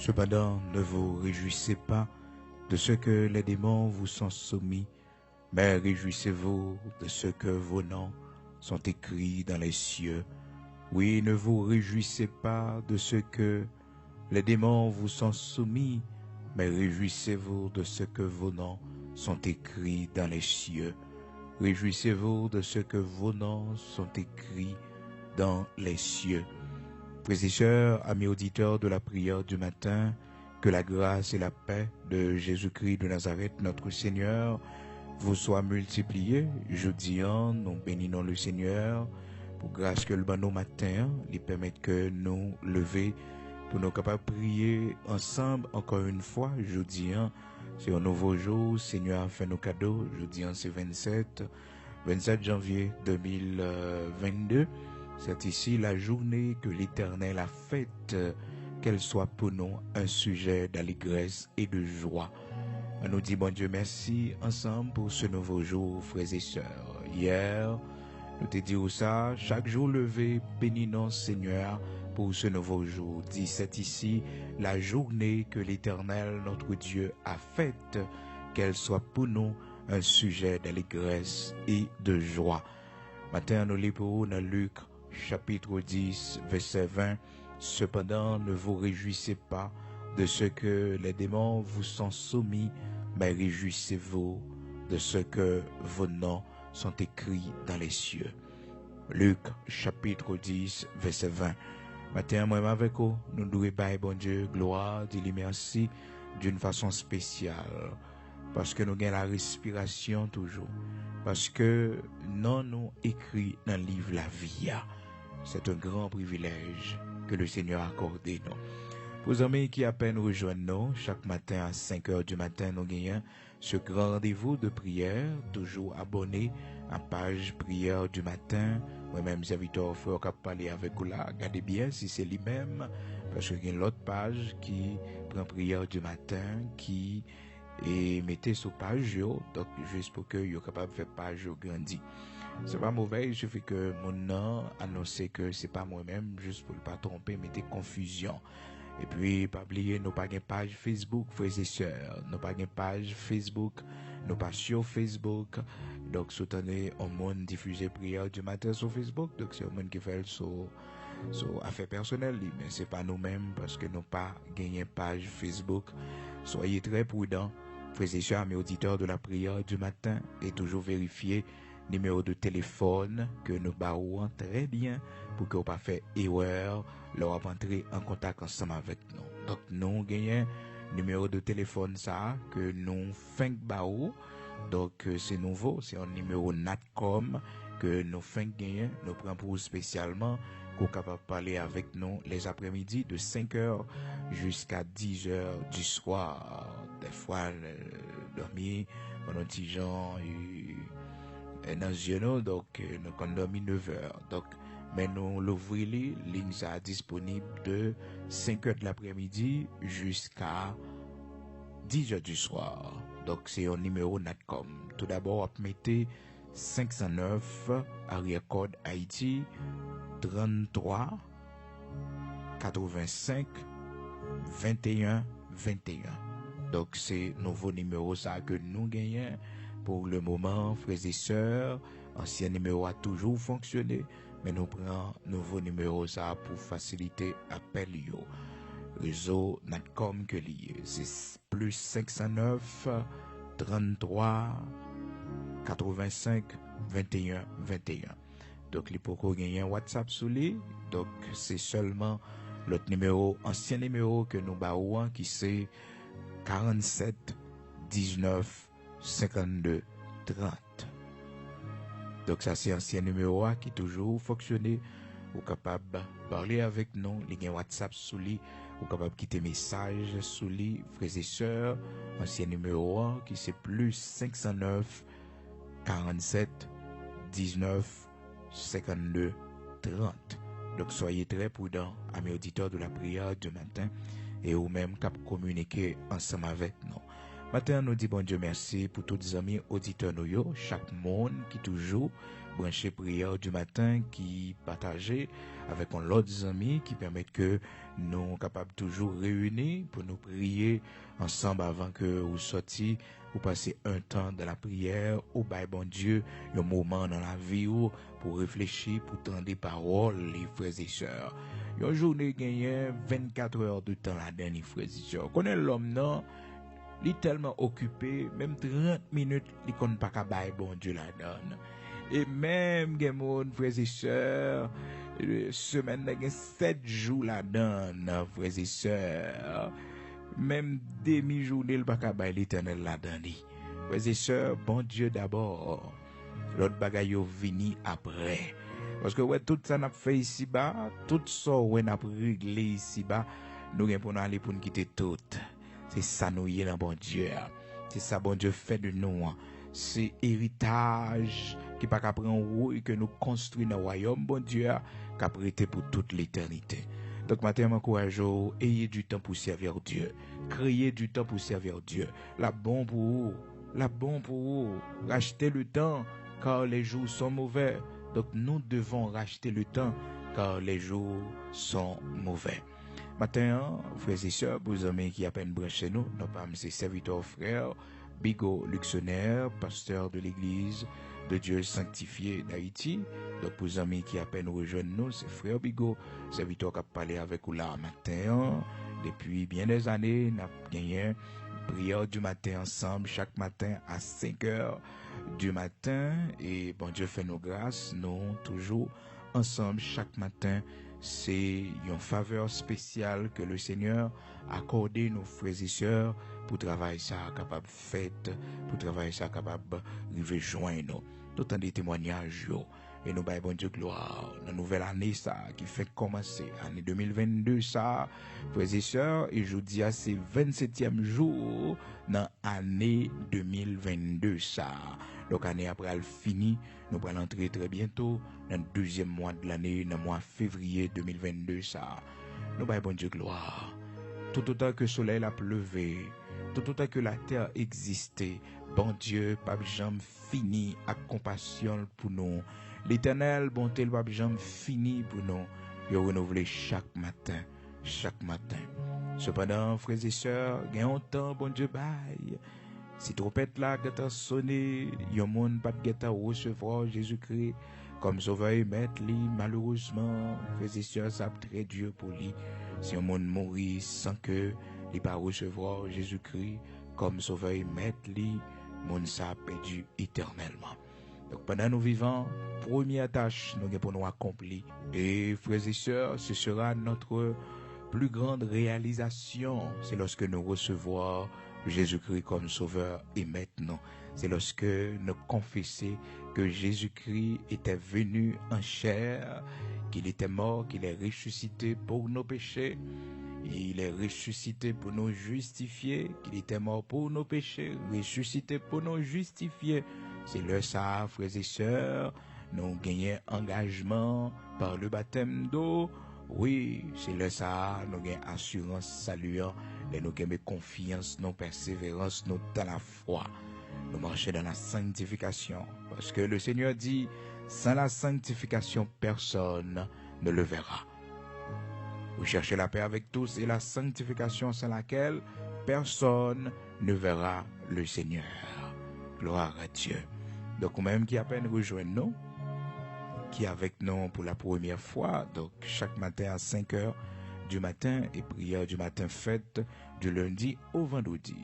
Cependant, ne vous réjouissez pas de ce que les démons vous sont soumis, mais réjouissez-vous de ce que vos noms sont écrits dans les cieux. Oui, ne vous réjouissez pas de ce que les démons vous sont soumis, mais réjouissez-vous de ce que vos noms sont écrits dans les cieux. Réjouissez-vous de ce que vos noms sont écrits dans les cieux. Frères et sœurs, amis auditeurs de la prière du matin, que la grâce et la paix de Jésus-Christ de Nazareth, notre Seigneur, vous soient multipliées. Jeudi, nous bénissons le Seigneur pour grâce que le bon matin, lui permette que nous lever pour nous capables de prier ensemble encore une fois. Jeudi, c'est un nouveau jour, Seigneur a fait nos cadeaux. Jeudi, c'est 27 janvier 2022. C'est ici la journée que l'Éternel a faite, qu'elle soit pour nous un sujet d'allégresse et de joie. On nous dit, bon Dieu, merci ensemble pour ce nouveau jour, frères et sœurs. Hier, nous te disons ça, chaque jour levé, bénis-nous, Seigneur, pour ce nouveau jour. Dit, c'est ici la journée que l'Éternel, notre Dieu, a faite, qu'elle soit pour nous un sujet d'allégresse et de joie. Matin, nous lisons dans Luc, chapitre 10, verset 20. Cependant, ne vous réjouissez pas de ce que les démons vous sont soumis, mais réjouissez-vous de ce que vos noms sont écrits dans les cieux. Luc, chapitre 10, verset 20. Matin, moi avec vous, nous devons bailler bon Dieu, gloire, dire merci d'une façon spéciale. Parce que nous avons la respiration toujours. Parce que non nous écrit dans le livre la vie. C'est un grand privilège que le Seigneur a accordé nous. Pour les amis qui à peine rejoignent nous, chaque matin à 5 heures du matin, nous gagnons ce grand rendez-vous de prière, toujours abonné à page prière du matin. Moi-même, serviteur, frère, qui parler avec vous là, regardez bien si c'est lui-même, parce qu'il y a une autre page qui prend prière du matin, qui et mettez sur page, donc juste pour que vous soyez capable de faire page grandi. C'est pas mauvais, il suffit que mon nom annonce que c'est pas moi-même, juste pour ne pas tromper, mettez confusion. Et puis, pas oublier, nous pas une page Facebook, frères et sœurs. Nous pas une page Facebook, nous pas sur Facebook. Donc, soutenez un monde diffusé prière du matin sur Facebook. Donc, c'est un monde qui fait sur affaires personnelles, mais c'est pas nous-mêmes parce que nous pas gagné page Facebook. Soyez très prudents, frères et sœurs, mes auditeurs de la prière du matin, et toujours vérifier numéro de téléphone que nous barouons très bien pour que vous pas fait erreur leur entrer en contact ensemble avec nous. Donc nous gagnons numéro de téléphone ça que nous fin baou. Donc c'est nouveau, c'est un numéro Natcom que nous fin gagner, nous prenons pour spécialement pour capable parler avec nous les après-midi de 5h jusqu'à 10h du soir. Des fois dormir pendant petit gens dans genoux, donc nous avons dormi 9 heures. Donc, mais nous l'ouvrons, ligne ça disponible de 5 heures de l'après-midi jusqu'à 10 heures du soir. Donc, c'est un numéro Natcom. Tout d'abord, vous mettez 509 arrière code Haïti 33 85 21 21. Donc, c'est nouveau numéro ça que nous gagnons. Pour le moment, frères et sœurs, ancien numéro a toujours fonctionné, mais nous prenons nouveau numéro ça pour faciliter l'appel. Réseau Natcom que lié, c'est plus 509 33 85 21 21. Donc, les pocos gagnent WhatsApp sous lui, donc c'est seulement l'autre numéro, ancien numéro que nous baouons qui c'est 47 19 52 30. Donc ça c'est ancien numéro qui toujours fonctionné. Vous capable de parler avec nous, les WhatsApp sous lui, vous capable quitter message sous lui, frères et sœurs, ancien numéro qui c'est plus 509 47 19 52 30. Donc soyez très prudents, amis auditeurs de la prière du matin, et vous-même cap communiquer ensemble avec nous. Matin, nous dit bon Dieu merci pour tous les amis auditeurs nous, chaque monde qui toujours branché prière du matin, qui partageait avec un lot d'amis qui permettent que nous capables toujours réunis pour nous prier ensemble avant que vous sortiez, vous passez un temps de la prière, au bail bon Dieu, un moment dans la vie pour réfléchir, pour tendre des paroles, les frères et sœurs. Une journée gagne 24 heures de temps la dernière, frères et sœurs. Connaît l'homme, non? Il est tellement occupé, même 30 minutes, il ne pas qu'à bail bon Dieu la donne. Et même, frères et sœurs, semaine, 7 jours la donne, frères et sœurs. Même demi-journée, le pas bail l'éternel la donne. Frères et sœurs, bon Dieu d'abord. L'autre bagaille vini après. Parce que ouais, tout ça n'a fait ici-bas, tout ça ouais n'a réglé ici-bas, nous avons pour aller pour nous quitter tout. C'est ça nous y est dans bon Dieu. C'est ça bon Dieu fait de nous. C'est héritage qui pas qu'à prendre et que nous construisons dans le royaume bon Dieu qui a prêté pour toute l'éternité. Donc matin m'encourage, ayez du temps pour servir Dieu. Créez du temps pour servir Dieu. La bon pour vous. La bon pour vous. Rachetez le temps car les jours sont mauvais. Donc nous devons racheter le temps car les jours sont mauvais. Matin, frères et sœurs, vous amis qui à peine branché nous, nos femmes, c'est serviteurs frères, Bigot Luxonnaire, pasteur de l'église de Dieu sanctifié d'Haïti. Donc, pour amis qui à peine rejoignent nous, c'est frère Bigot, serviteur qui a parlé avec vous là matin. Depuis bien des années, nous avons gagné prière du matin ensemble, chaque matin à 5 heures du matin. Et bon Dieu fait nos grâces, nous toujours ensemble chaque matin. C'est une faveur spéciale que le Seigneur a accordé nos frères et sœurs pour travailler ça capable fait, pour travailler ça capable de rejoindre nous. Tout en des témoignages et nous baillons bon Dieu gloire. La nouvelle année ça qui fait commencer année 2022 ça, frères et sœurs, et je vous dis à c'est 27e jour dans année 2022 ça. Donc année après elle finit, nous allons entrer très bientôt dans le deuxième mois de l'année, dans le mois février 2022 ça. Nous baillons bon Dieu gloire. Tout autant que le soleil a pleuvé, tout autant que la terre existait, bon Dieu, Pape Jean fini à compassion pour nous. L'éternel bonté, le Pape Jean fini pour nous. Il renouvelé chaque matin, chaque matin. Cependant, frères et sœurs, gagnons temps, bon Dieu, bye. Si trompette là, gâta sonné, yon monde pas gâta recevoir Jésus-Christ comme sauveur et maître, malheureusement, frères et sœurs, ça très dur pour lui. Si un monde mourit sans que il pas recevoir Jésus-Christ comme sauveur et maître, monde ça perdu éternellement. Donc pendant nous vivants, première tâche nous pour nous accomplir. Et frères et sœurs, ce sera notre plus grande réalisation, c'est lorsque nous recevons Jésus-Christ comme sauveur et maintenant. C'est lorsque nous confessons que Jésus-Christ était venu en chair, qu'il était mort, qu'il est ressuscité pour nos péchés. Il est ressuscité pour nous justifier, qu'il était mort pour nos péchés, ressuscité pour nous justifier. C'est le ça, frères et sœurs, nous gagnons engagement par le baptême d'eau. Oui, c'est le ça, nous gagnons assurance saluant, et nous gagnons confiance, nous persévérance, nous dans la foi. Nous marchons dans la sanctification. Parce que le Seigneur dit, sans la sanctification, personne ne le verra. Vous cherchez la paix avec tous et la sanctification sans laquelle personne ne verra le Seigneur. Gloire à Dieu. Donc, même qui à peine rejoint nous, qui est avec nous pour la première fois, donc chaque matin à 5 heures du matin et prière du matin faite du lundi au vendredi.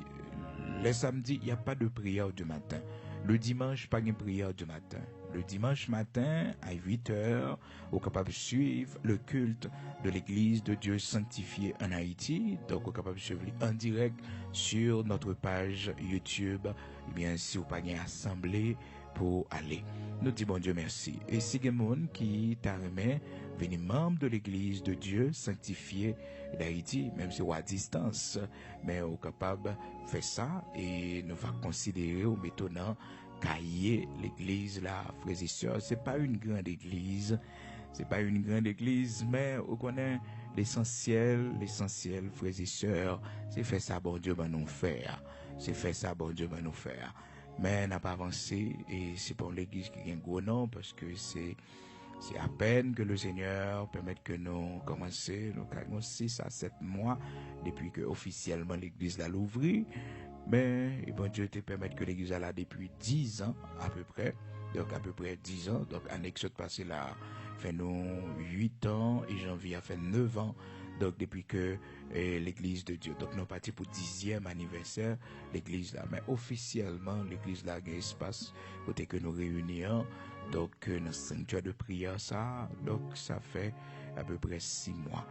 Les samedis, il n'y a pas de prière du matin. Le dimanche, pas de prière du matin. Le dimanche matin, à 8 heures, vous êtes capable de suivre le culte de l'église de Dieu sanctifié en Haïti. Donc, vous êtes capable de suivre en direct sur notre page YouTube. Et bien, si vous n'avez pas assemblée pour aller. Nous disons bon Dieu merci. Et si quelqu'un qui t'a remis, venez membre de l'église de Dieu sanctifié d'Haïti, même si vous à distance, mais vous êtes capable de faire ça et nous va considérer au métonnant cahier l'église là, frères et sœurs, c'est pas une grande église, mais on connaît l'essentiel, frères et sœurs, c'est faire ça, bon Dieu, va nous faire. Mais n'a pas avancé, et c'est pour l'église qui a un gros nom, parce que c'est C'est à peine que le Seigneur permette que nous commencions, nous avons 6 à 7 mois depuis que officiellement l'église l'a ouvert. Mais bon Dieu te permet que l'église est là depuis 10 ans à peu près. Donc à peu près 10 ans. Donc année qui s'est passée là, fait nous 8 ans et janvier a fait 9 ans. Donc depuis que l'église de Dieu. Donc nous partis pour 10e anniversaire l'église là. Mais officiellement l'église là a un espace côté que nous réunions. Donc dans le sanctuaire de prière ça. Donc ça fait à peu près 6 mois.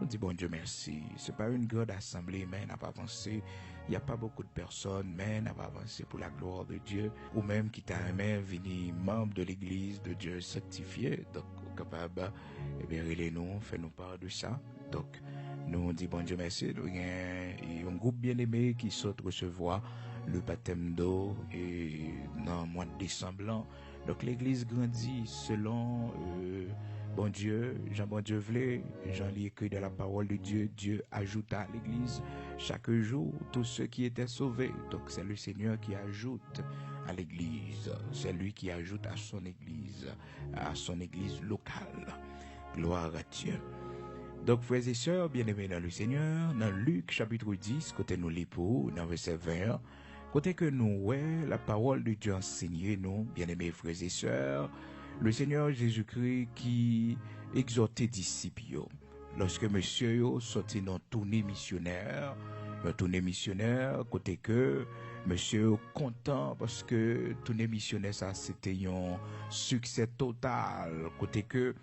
On dit bon Dieu merci. C'est pas une grande assemblée, mais n'a pas avancé. Il n'y a pas beaucoup de personnes, mais n'a pas avancé pour la gloire de Dieu. Ou même qui t'a aimé venir membre de l'église de Dieu sanctifié. Donc, capable, eh bien, relais-nous, fais-nous part de ça. Donc, nous on dit bon Dieu merci. Il y a un groupe bien aimé qui saute recevoir le baptême d'eau et dans le mois de décembre. Donc, l'église grandit selon bon Dieu, bon Dieu voulait, Jean lit écrit de la parole de Dieu, Dieu ajouta à l'église chaque jour tous ceux qui étaient sauvés. Donc c'est le Seigneur qui ajoute à l'église, c'est lui qui ajoute à son église locale. Gloire à Dieu. Donc frères et sœurs, bien-aimés dans le Seigneur, dans Luc chapitre 10, côté nous l'époux, dans verset 20, côté que nous, ouais, la parole de Dieu enseignée nous, bien-aimés frères et sœurs, le Seigneur Jésus-Christ qui exhortait disciples, lorsque monsieur yo sorti dans tournée missionnaire, côté que monsieur content parce que tournée missionnaire ça c'était un succès total, côté que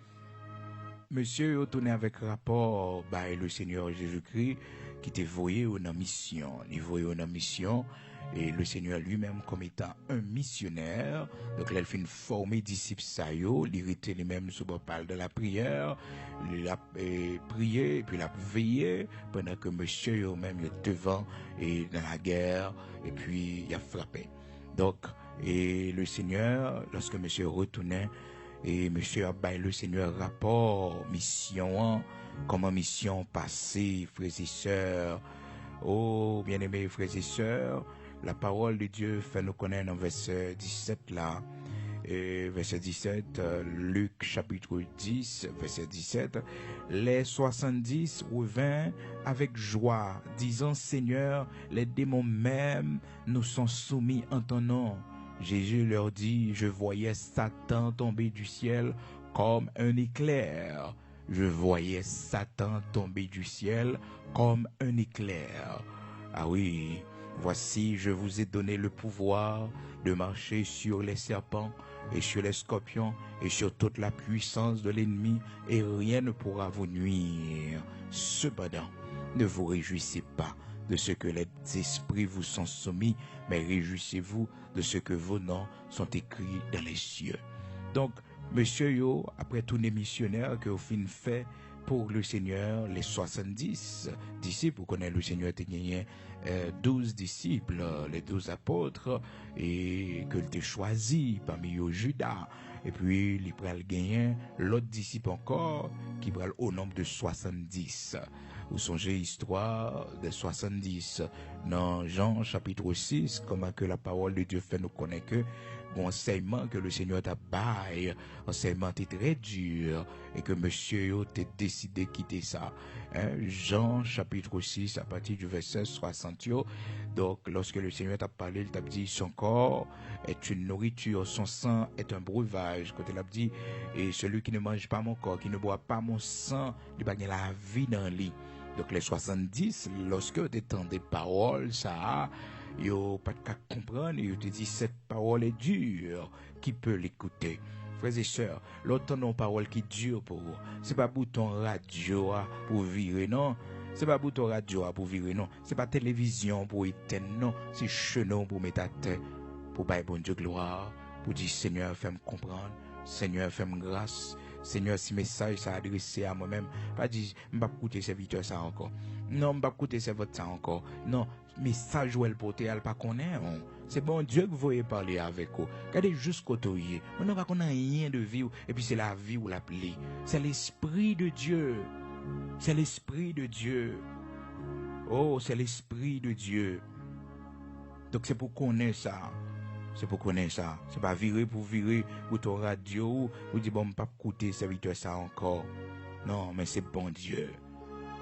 monsieur yo tourné avec rapport le Seigneur Jésus-Christ qui était voyé en mission, et le Seigneur lui-même comme étant un missionnaire. Donc là, il fait former disciples sayo, il était lui-même sous le parle de la prière, il a prié et puis il a veillé pendant que monsieur lui-même est devant et dans la guerre et puis il a frappé. Donc et le Seigneur, lorsque monsieur retournait et monsieur a baillé le Seigneur rapport mission, comment mission passée, frères et sœurs. Oh, bien-aimés frères et sœurs, la parole de Dieu fait nous connaître dans verset 17 là. Et verset 17, Luc chapitre 10, verset 17, les 70 revinrent avec joie, disant Seigneur, les démons même nous sont soumis en ton nom. Jésus leur dit, je voyais Satan tomber du ciel comme un éclair. Je voyais Satan tomber du ciel comme un éclair. Ah oui, voici, je vous ai donné le pouvoir de marcher sur les serpents et sur les scorpions et sur toute la puissance de l'ennemi, et rien ne pourra vous nuire. Cependant, ne vous réjouissez pas de ce que les esprits vous sont soumis, mais réjouissez-vous de ce que vos noms sont écrits dans les cieux. Donc, monsieur yo, après tous les missionnaires que vous fait pour le Seigneur, les 70 disciples, vous connaissez le Seigneur a gagné 12 disciples, les 12 apôtres, et que tu choisi parmi eux Judas, et puis il pral gagner l'autre disciple encore, qui pral au nombre de 70. Vous songez l'histoire des 70 dans Jean chapitre 6, comment que la parole de Dieu fait nous connaître que enseignement que le Seigneur t'a baillé, enseignement était très dur, et que monsieur t'a décidé de quitter ça. Jean chapitre 6 à partir du verset 60. Donc lorsque le Seigneur t'a parlé, il t'a dit son corps est une nourriture, son sang est un breuvage. Quand il a dit, et celui qui ne mange pas mon corps, qui ne boit pas mon sang, il va gagner la vie dans lui. Donc les 70, lorsque tu entends des paroles, ça yo pas de comprendre, yo te dit cette parole est dure, qui peut l'écouter? Frères et sœurs, l'autre non parole qui dure pour vous, c'est pas bouton radio pour virer, non. C'est pas bouton radio pour virer, non. C'est pas télévision pour éteindre, non. C'est chenon pour mettre à terre, pour bailler bon Dieu gloire, pour dire Seigneur, fais-moi comprendre, Seigneur, fais-moi grâce. Seigneur, si message ça adressé à moi-même, pas dire, m'pas écouter serviteur ça encore. Non, m'pas écouter serviteur ça encore. Non, message où elle porte, elle pas connaît. C'est bon Dieu que vous voyez parler avec vous. Regardez jusqu'au toyer. On n'a pas rien de vie, et puis c'est la vie ou l'appelée. C'est l'esprit de Dieu. C'est l'esprit de Dieu. Oh, c'est l'esprit de Dieu. Donc c'est pour connaître ça. C'est pour connaître ça. C'est pas virer pour ton radio ou dire bon, pas écouter serviteur ça encore. Non, mais c'est bon Dieu.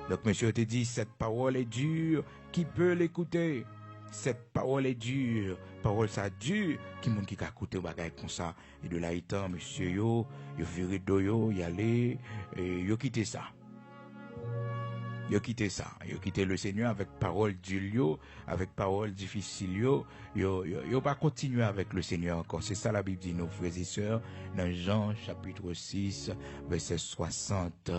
Donc, monsieur te dit, cette parole est dure, qui peut l'écouter? Cette parole est dure, parole ça dure, qui moun qui ka écouter ou bagay comme ça. Et de là étant, monsieur yo viré do yo, y aller, et yo quitté ça. Yo quitté ça. Yo quitté le Seigneur avec parole dure, avec parole difficile yo pas continuer avec le Seigneur encore. C'est ça la Bible dit, nos frères et sœurs, dans Jean chapitre 6, verset 60.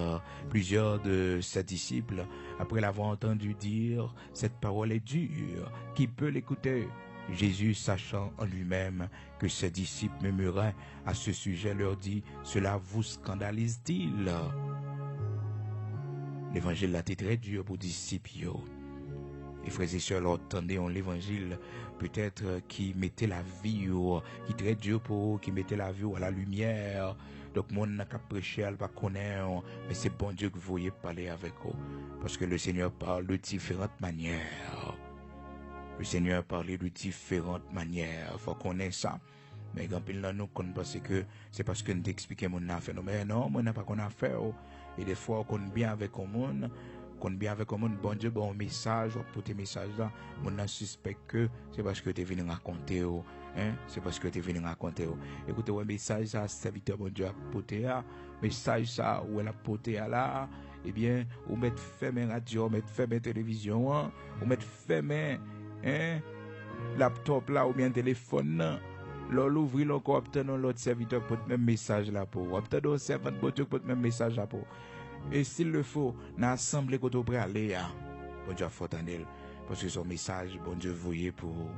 Plusieurs de ses disciples, après l'avoir entendu dire, cette parole est dure, qui peut l'écouter? Jésus, sachant en lui-même que ses disciples murmuraient à ce sujet, leur dit, cela vous scandalise-t-il? L'évangile là était très dur pour les disciples. Les frères et sœurs entendez l'évangile peut-être qui mettait la vie, qui très dur pour qui mettait la vie à la lumière. Donc mon n'a qu'à prêcher, elle va connaître, mais c'est bon Dieu que vous voyez parler avec eux. Parce que le Seigneur parle de différentes manières. Le Seigneur parle de différentes manières. Faut connaître ça. Mais quand il nous connaît parce que c'est parce que nous t'expliquons mon affaire. Mais non, moi n'a pas qu'on a fait. Et des fois, on connaît bien avec le monde. Bon Dieu, bon message, pour tes messages là, on suspecte que c'est parce que tu es venu raconter, c'est parce que tu es venu raconter. Écoutez, un message ça, serviteur bon Dieu a porté là, message ça, où elle a porté là, eh bien, ou mettre fermé radio, mettre fermé télévision, ou mettre fermé, laptop là, ou bien téléphone là. L'ouvrir encore, obtenir l'autre serviteur pour le même message là pour, obtenir un servant bon Dieu pour le même message là pour. Et s'il le faut, dans l'assemblée que tu peux aller, bon Dieu faut en elle, parce que son message, bon Dieu voyait pour,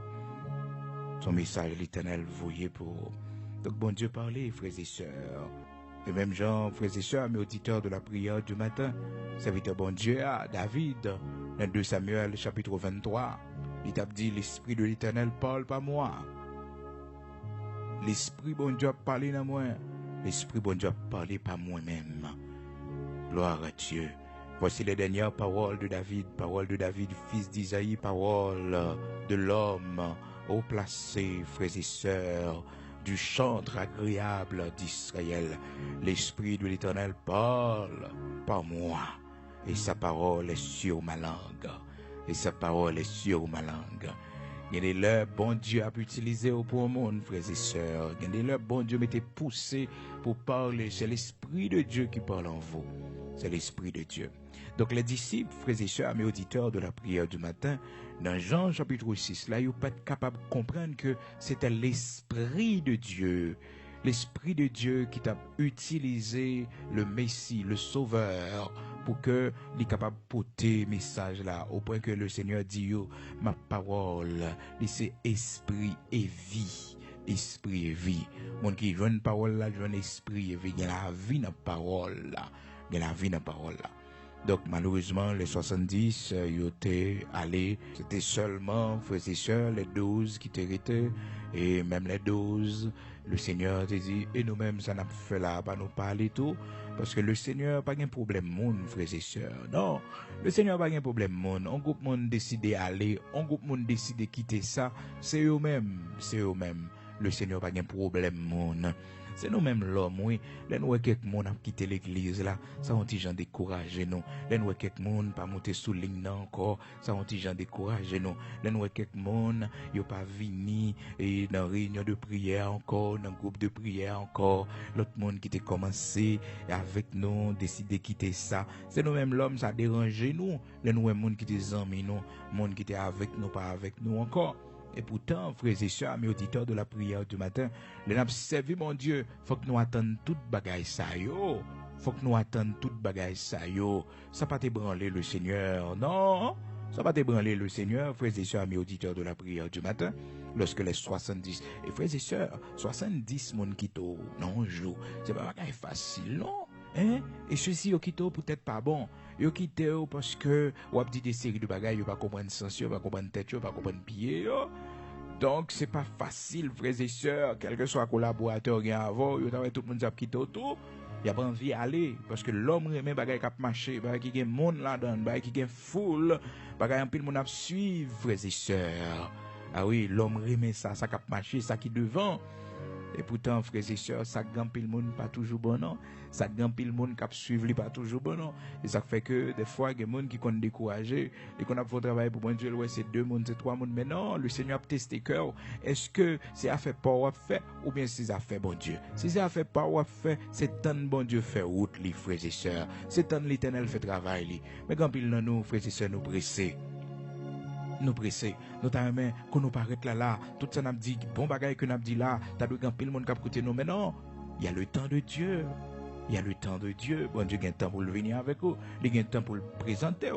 son message l'éternel voyait pour. Donc bon Dieu parlait, frères et sœurs. Et même Jean, frères et sœurs, mes auditeurs de la prière du matin, serviteur bon Dieu à David, dans 2 Samuel chapitre 23, il t'a dit, l'esprit de l'éternel parle pas moi. L'esprit bon Dieu a parlé dans moi. L'esprit bon Dieu a parlé par moi-même. Gloire à Dieu. Voici les dernières paroles de David, fils d'Isaïe, paroles de l'homme haut placé, frères et sœurs, du chantre agréable d'Israël. L'Esprit de l'Éternel parle par moi, et sa parole est sur ma langue. Et sa parole est sur ma langue. Il y a des leurs, bon Dieu a utilisé pour le monde, frères et sœurs. Il y a des leurs, bon Dieu m'était poussé pour parler. C'est l'Esprit de Dieu qui parle en vous. C'est l'Esprit de Dieu. Donc les disciples, frères et sœurs, mes auditeurs de la prière du matin, dans Jean chapitre 6, là, ils n'ont pas été capables de comprendre que c'était l'Esprit de Dieu. L'Esprit de Dieu qui t'a utilisé le Messie, le Sauveur, pour que il est capable de porter message là, au point que le Seigneur dit, yo, ma parole, c'est esprit et vie. Esprit et vie. Mon qui joue une parole là, joue un esprit et vie. Il y a la vie dans la parole là. Il y a la vie dans la parole là. Donc malheureusement, les 70, ils étaient allés, c'était seulement, frères et sœurs, les 12 qui étaient restés, et même les 12, le Seigneur te dit, et nous-mêmes, ça n'a pas fait là, pas nous parler tout, parce que le Seigneur n'a pas un problème monde, frères et sœurs. Non, le Seigneur n'a pas un problème monde. Un groupe monde décide d'aller, un groupe monde décide de quitter ça, c'est eux-mêmes, c'est eux-mêmes. Le Seigneur n'a pas un problème monde. C'est nous-mêmes l'homme, oui. Là, nous, quelques monde a quitté l'église, là. Ça, on dit, gens découragé, nous. Là, nous, quelques monde pas monter sous ligne, encore. Ça, on dit, gens découragé, nous. Là, nous, quelques monde, yo pas vini, et dans réunion de prière encore, dans groupe de prière encore. L'autre monde qui était commencé, avec nous, décidé de quitter ça. C'est nous-mêmes l'homme, ça a dérangé, nous. Là, nous, monde qui était amis, nous. Monde qui était avec nous, pas avec nous encore. Et pourtant, frères et sœurs, mes auditeurs de la prière du matin, les n'a servi mon Dieu, faut que nous attendions toute bagaille ça yo. Faut que nous attendions toute bagaille ça yo. Ça pas t'ébranler le Seigneur, non. Ça va t'ébranler le Seigneur, frères et sœurs, mes auditeurs de la prière du matin, lorsque les 70, et frères et sœurs, 70 moun quittent, non, jour. C'est pas bagaille facile, non. Et ceci, yo quittent peut-être pas bon. Yo quittent parce que, ou a dit des séries de bagailles, yo pas comprendre sens, yo pas comprendre tête, yo pas comprendre pied, yo. Donc, c'est pas facile, frères et sœurs, quel que soit collaborateur qui avant, yo tout le monde a quitté tout. Il a pas envie d'aller, parce que l'homme remet bagaille qui a marché, bagaille qui a monde là-dedans, bagaille qui a foule, bagaille en pile monde à suivre, frères et sœurs. Ah oui, l'homme remet ça qui a marché, ça qui devant. Et pourtant, frères et sœurs, ça gagne pile monde pas toujours bon, non. Ça gagne pile monde qui suivre pas toujours bon, non. Et ça fait que des fois, il y a des gens qui sont découragés, et qu'on a fait travail pour bon Dieu, ouais, c'est 2 mondes, c'est 3 mondes. Mais non, le Seigneur a testé cœur. Est-ce que c'est à faire pas ou à faire, ou bien c'est à faire bon Dieu? Si c'est à faire pas ou à faire, c'est tant bon Dieu fait route, les frères et sœurs. C'est tant l'Éternel fait travail, li. Mais quand pile dans nous, frères et sœurs, nous pressés. Nous pressés, notamment quand nous paraît là, tout ça n'a dit, bon bagay que n'a dit là, t'as de pile monde qui a côté nous, mais non, il y a le temps de Dieu. Il y a le temps de Dieu. Bon Dieu a un temps pour le venir avec vous, il a un temps pour le présenter.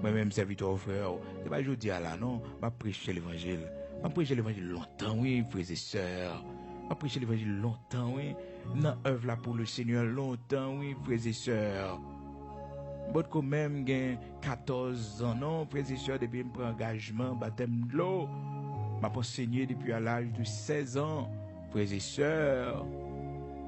Moi-même, serviteur frère, c'est pas je dis là, non, je prêcher l'évangile. Je prêcher l'évangile longtemps, oui, frères et sœurs. Je prêcher l'évangile longtemps, oui. Dans œuvre là pour le Seigneur longtemps, oui, frères et sœurs. Bon, quand même, j'ai 14 ans, non, frères et sœurs, depuis que je prends engagement, baptême de l'eau. Je m'ai enseigné depuis à l'âge de 16 ans, frères et sœurs.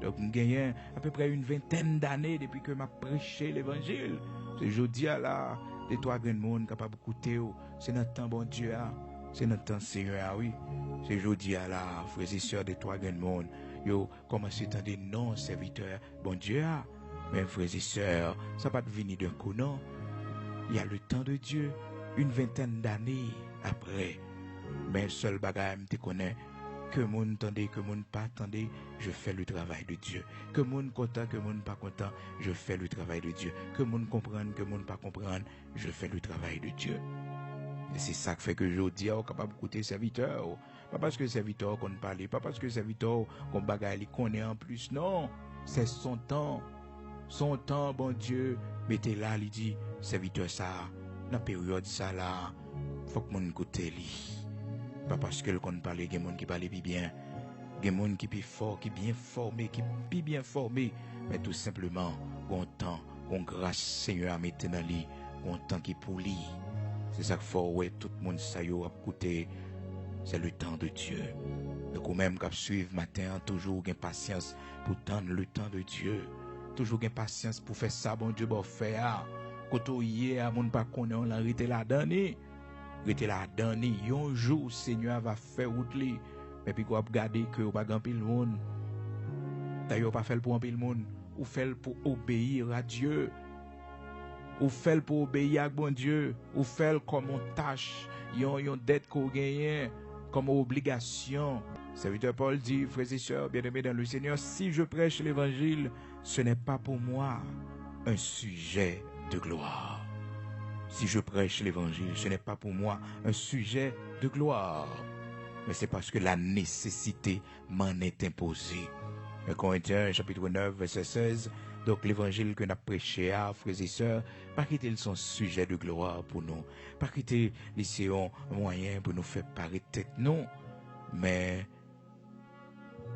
Donc, j'ai à peu près une vingtaine d'années depuis que je prêché l'évangile. C'est jeudi à la, des 3 grands monde capables d'écouter. C'est notre temps, bon Dieu, c'est notre temps, Seigneur, oui. C'est jeudi à la, frères et sœurs, des 3 grands monde. Yo, commencez à des non-serviteurs, bon Dieu, mes frères et sœurs, ça va pas venir d'un coup, non. Il y a le temps de Dieu, une vingtaine d'années après. Mais seul bagage, je te connais. Que moun tendez, que moun pas tendez, je fais le travail de Dieu. Que moun content, que moun pas content, je fais le travail de Dieu. Que moun comprenne, que moun pas comprendre, je fais le travail de Dieu. Et c'est ça qui fait que je dis, capable d'écouter serviteur. Pas parce que serviteur qu'on parle, pas parce que serviteur qu'on bagaille, qu'on est en plus, non. C'est son temps. Son temps, bon Dieu, mettez là, il dit, serviteur ça, dans la période ça là, faut que mon côté li. Pas parce que le qu'on parle, il y a des gens qui parlent bien, il y a des gens qui sont forts, qui bien formés, qui bien formés, mais tout simplement, bon temps, bon grâce Seigneur à mettre dans lui, bon temps qui pour lui. C'est ça qu'il faut, ouais, tout le monde ça y a écouté, c'est le temps de Dieu. Donc, ou même, quand suivre matin, toujours, gain patience pour tendre le temps de Dieu. Toujours gain patience pour faire ça, bon Dieu, bon faire. Quand on y est, à mon pas qu'on est, on l'a arrêté là-dedans. Arrêté là-dedans, un jour, Seigneur va faire route li. Mais puis, qu'on va regarder que, on va gagner le monde. D'ailleurs, pas fait pour un pile monde. Ou fait pour obéir à Dieu. Ou fait pour obéir à bon Dieu. Ou fait comme une tâche, une dette qu'on gagne, comme obligation. Serviteur Paul dit, frères et sœurs, bien-aimés dans le Seigneur, si je prêche l'évangile, ce n'est pas pour moi un sujet de gloire. Si je prêche l'évangile, ce n'est pas pour moi un sujet de gloire. Mais c'est parce que la nécessité m'en est imposée. 1 Corinthiens, chapitre 9, verset 16. Donc l'évangile que nous avons prêché à frères et sœurs, pas quitter son sujet de gloire pour nous. Pas quitter les moyens pour nous faire paraître tête, non. Mais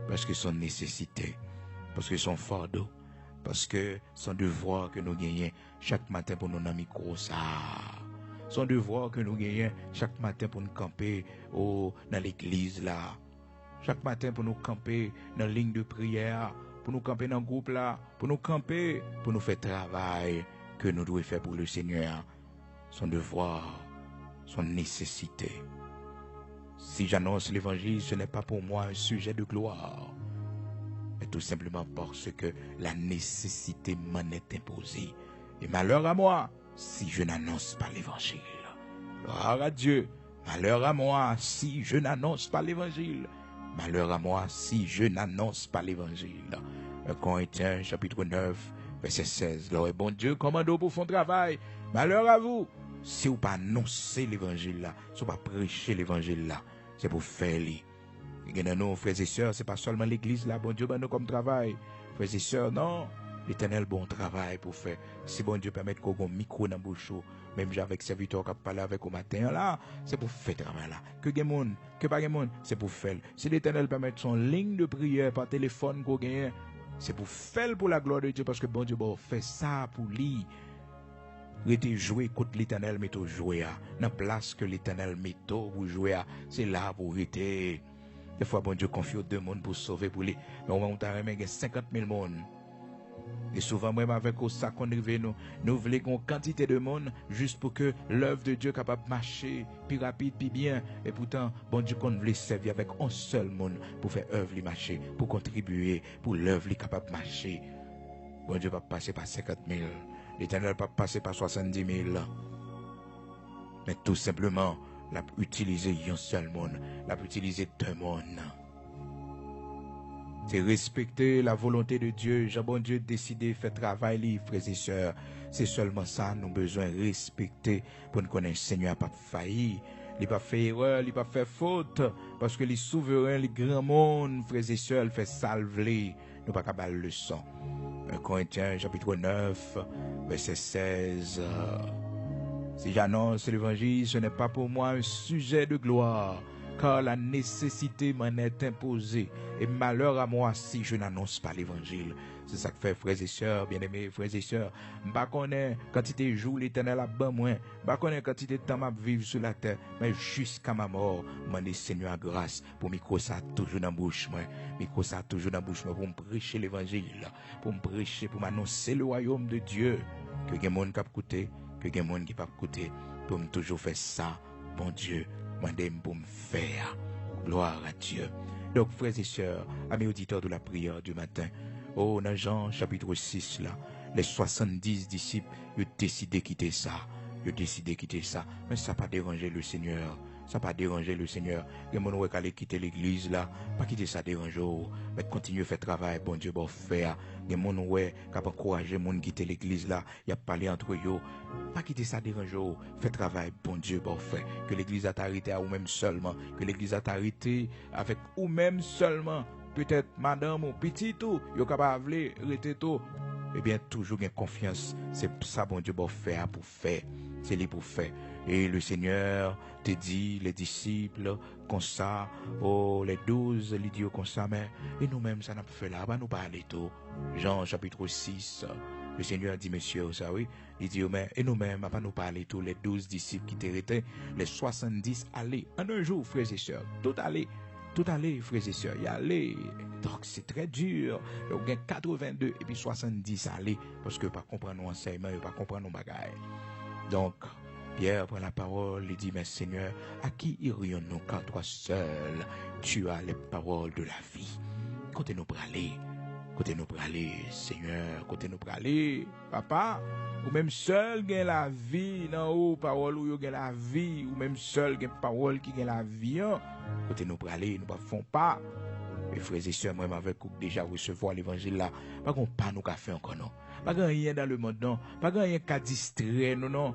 parce que son nécessité, parce que son fardeau, parce que son devoir que nous gagnons chaque matin pour nos micro ça. Son devoir que nous gagnons chaque matin pour nous camper dans l'église là. Chaque matin pour nous camper dans la ligne de prière, pour nous camper dans le groupe là, pour nous camper, pour nous faire travail que nous devons faire pour le Seigneur. Son devoir, son nécessité. Si j'annonce l'évangile, ce n'est pas pour moi un sujet de gloire, mais tout simplement parce que la nécessité m'en est imposée. Et malheur à moi si je n'annonce pas l'évangile. Gloire à Dieu. Malheur à moi si je n'annonce pas l'évangile. Malheur à moi si je n'annonce pas l'évangile. 1 Corinthiens chapitre 9, verset 16. Le bon Dieu commande pour son travail. Malheur à vous si vous pas annoncer l'évangile là, si vous pas prêcher l'évangile là, c'est pour faire lui. Et nous, frères et sœurs, c'est pas seulement l'église là, bon Dieu, ben nous comme travail. Frères et sœurs, non, l'Éternel bon travail pour faire. Si bon Dieu permet qu'on ait un micro dans la bouche, même avec serviteur qui a parlé avec au matin là, c'est pour faire travail là. Que gen moun, que pas gen moun, c'est pour faire. Si l'Éternel permet son ligne de prière par téléphone qu'on gagne, c'est pour faire pour la gloire de Dieu, parce que bon Dieu bon fait ça pour lui. Rete jouer contre l'Éternel, mais tout jouer à. Dans place que l'Éternel met pour jouer à, c'est là pour rester. Des fois, bon Dieu confie aux deux mondes pour sauver pour lui. Mais on va remettre 50 000 monde. Et souvent, même avec ça qu'on arrive, nous voulons une quantité de monde juste pour que l'œuvre de Dieu capable de marcher plus rapide, plus bien. Et pourtant, bon Dieu, qu'on voulait servir avec un seul monde pour faire œuvre lui marcher, pour contribuer, pour l'œuvre lui capable de marcher. Bon Dieu va passer par 50 000. L'Éternel va passer par 70 000. Mais tout simplement, l'a utiliser un seul monde, l'a utiliser deux mondes. C'est respecter la volonté de Dieu. J'ai bon Dieu décidé de faire travail, frères et sœurs. C'est seulement ça, nous avons besoin de respecter pour nous connaître le Seigneur n'a pas failli. Il n'a pas fait erreur, il n'a pas fait faute. Parce que les souverains, les grands mondes, frères et sœurs, il fait salver. Nous pas capable de leçon. 1 Corinthiens, chapitre 9, verset 16. Si j'annonce l'évangile, ce n'est pas pour moi un sujet de gloire, car la nécessité m'en est imposée, et malheur à moi si je n'annonce pas l'évangile. C'est ça que fait, frères et sœurs, bien-aimés, frères et sœurs. Je ne connais pas quantité de jours l'Éternel a ban moi, je ne connais pas quantité de temps à vivre sur la terre, mais jusqu'à ma mort, je demande Seigneur grâce pour micro ça toujours dans la bouche, micro ça toujours dans la bouche, pour me prêcher l'évangile, pour me prêcher, pour m'annoncer le royaume de Dieu, que les gens qui écouter, que les gens qui pas écouter, pour me toujours faire ça, bon Dieu, mandez pour me faire. Gloire à Dieu. Donc, frères et sœurs, amis auditeurs de la prière du matin, oh, dans Jean chapitre 6, là, les 70 disciples, ils ont décidé de quitter ça. Ils ont décidé de quitter ça. Mais ça n'a pas dérangé le Seigneur. Ça n'a pas dérangé le Seigneur. Les gens qui allaient quitter l'église là, pas quitter ça dérange, mais continuer à faire travail, bon Dieu, bon faire. Les gens qui ont encouragé les gens à quitter l'église là, il y a parlé entre eux, pas quitter ça dérange, fait travail, bon Dieu, bon fait. Que l'église a arrêté à vous-même seulement, que l'église a arrêté avec vous-même seulement. Peut-être madame ou petit tout, vous capable de rester tout. Eh bien, toujours une confiance. C'est ça, bon Dieu, bon faire pour faire. C'est lui pour faire. Et le Seigneur te dit, les disciples, comme ça, oh, les 12, les dieux comme ça, mais, et nous-mêmes, ça n'a pas fait là, bah, nous parler tout. Jean, chapitre 6, le Seigneur dit, monsieur, ça oui, il dit, mais, et nous-mêmes, à pas nous parler tout, les 12 disciples qui étaient, les 70 allaient, en un jour, frères et sœurs, tout allait, frères et sœurs, y aller. Donc, c'est très dur. Donc, il y a 82 et puis 70 aller, parce que pas comprendre nos enseignements, pas comprendre nos bagailles. Donc, Pierre prend la parole, il dit, mais Seigneur, à qui irions-nous quand toi seul, tu as les paroles de la vie? Côté nous praler, Seigneur, côté nous praler, papa, ou même seul gagne la vie, non, ou parole ou gagne la vie, ou même seul gagne parole qui gagne la vie, hein? Côté nous praler, nous ne font pas. Mes frères et sœurs, moi, avec vous déjà recevoir l'évangile là, pas qu'on pas nous qu'a fait encore, non. Pas rien dans le monde, non. Pas rien qu'à distraire, non.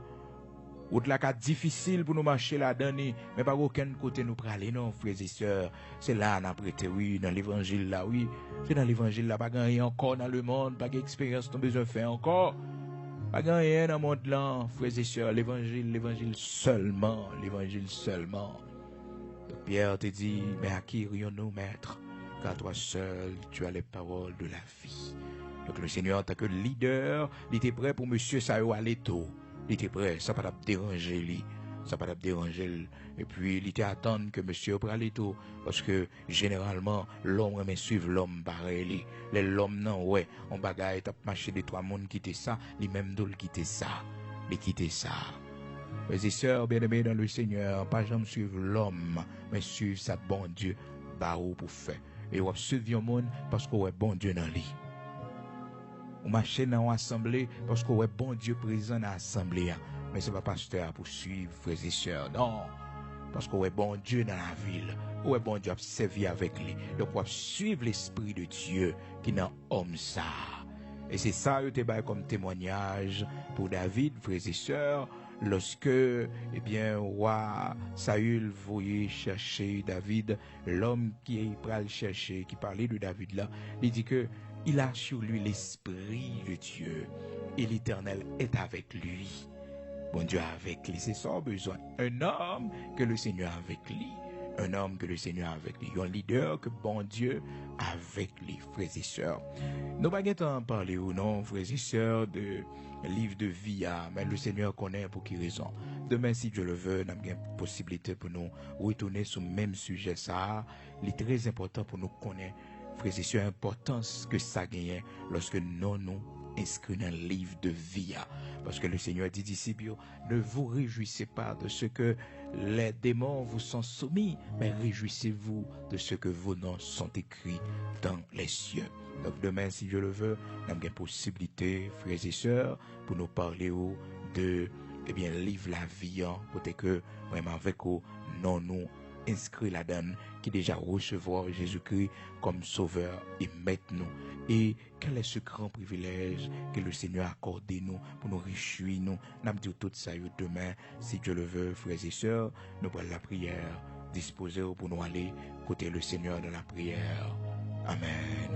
Ou de la cas difficile pour nous marcher là-dedans, mais pas aucun côté nous praler, non, frères et sœurs. C'est là, on a prêté, oui, dans l'évangile là, oui. C'est dans l'évangile là, pas rien encore dans le monde, pas d'expérience, nous besoin de faire encore. Pas rien dans le monde là, frères et sœurs, l'évangile seulement, l'évangile seulement. Donc Pierre te dit, mais à qui irions-nous, maître? Car toi seul, tu as les paroles de la vie. Donc le Seigneur, en tant que leader, il était prêt pour monsieur Sayo aller tôt. Il était prêt, ça pas déranger lui. Ça pas déranger. Et puis il était attendre que monsieur aller tôt. Parce que généralement, l'homme aime suivre l'homme pareil. L'homme non, ouais, on bagaille, t'as marché des trois mondes quitter ça, lui-même d'où quitter ça. Il quitter ça. Mes et sœurs bien-aimés dans le Seigneur, pas jamais suivre l'homme, mais suivre sa bon Dieu, barreau pour faire. Et on suivre le monde parce qu'on est bon Dieu dans lui. On marche dans l'assemblée parce qu'on est bon Dieu présent dans l'assemblée. Mais ce n'est pas pasteur pour suivre, frères et sœurs. Non. Parce qu'on est bon Dieu dans la ville. On est bon Dieu à servir avec lui. Donc on va suivre l'Esprit de Dieu qui est dans l'homme ça. Et c'est ça que je comme témoignage pour David, frères et sœurs. Lorsque, eh bien, roi Saül voyait chercher David, l'homme qui est prêt à le chercher, qui parlait de David là, il dit que il a sur lui l'Esprit de Dieu et l'Éternel est avec lui. Bon Dieu est avec lui, c'est ça besoin. Un homme que le Seigneur a avec lui. Un homme que le Seigneur a avec lui. Un leader que bon Dieu a avec lui, frères et sœurs. Nous ne pouvons pas parler ou non, frères et sœurs, de livre de vie, mais le Seigneur connaît pour qui raison. Demain, si Dieu le veut, nous avons une possibilité pour nous retourner sur le même sujet. Ça, il est très important pour nous connaître frères et sœurs, importance que ça gagne lorsque nous inscrits dans le livre de vie. Parce que le Seigneur dit d'ici, ne vous réjouissez pas de ce que les démons vous sont soumis, mais réjouissez-vous de ce que vos noms sont écrits dans les cieux. Donc demain, si Dieu le veut, nous avons une possibilité, frères et sœurs, pour nous parler de livre la vie, côté que vraiment avec non nous inscrit là-dedans, qui déjà recevoir Jésus-Christ comme sauveur et maître nous. Et quel est ce grand privilège que le Seigneur a accordé nous pour nous réjouir nous. Nous avons dit tout ça demain, si Dieu le veut, frères et sœurs, nous prenons la prière, disposer pour nous aller côté le Seigneur dans la prière. Amen.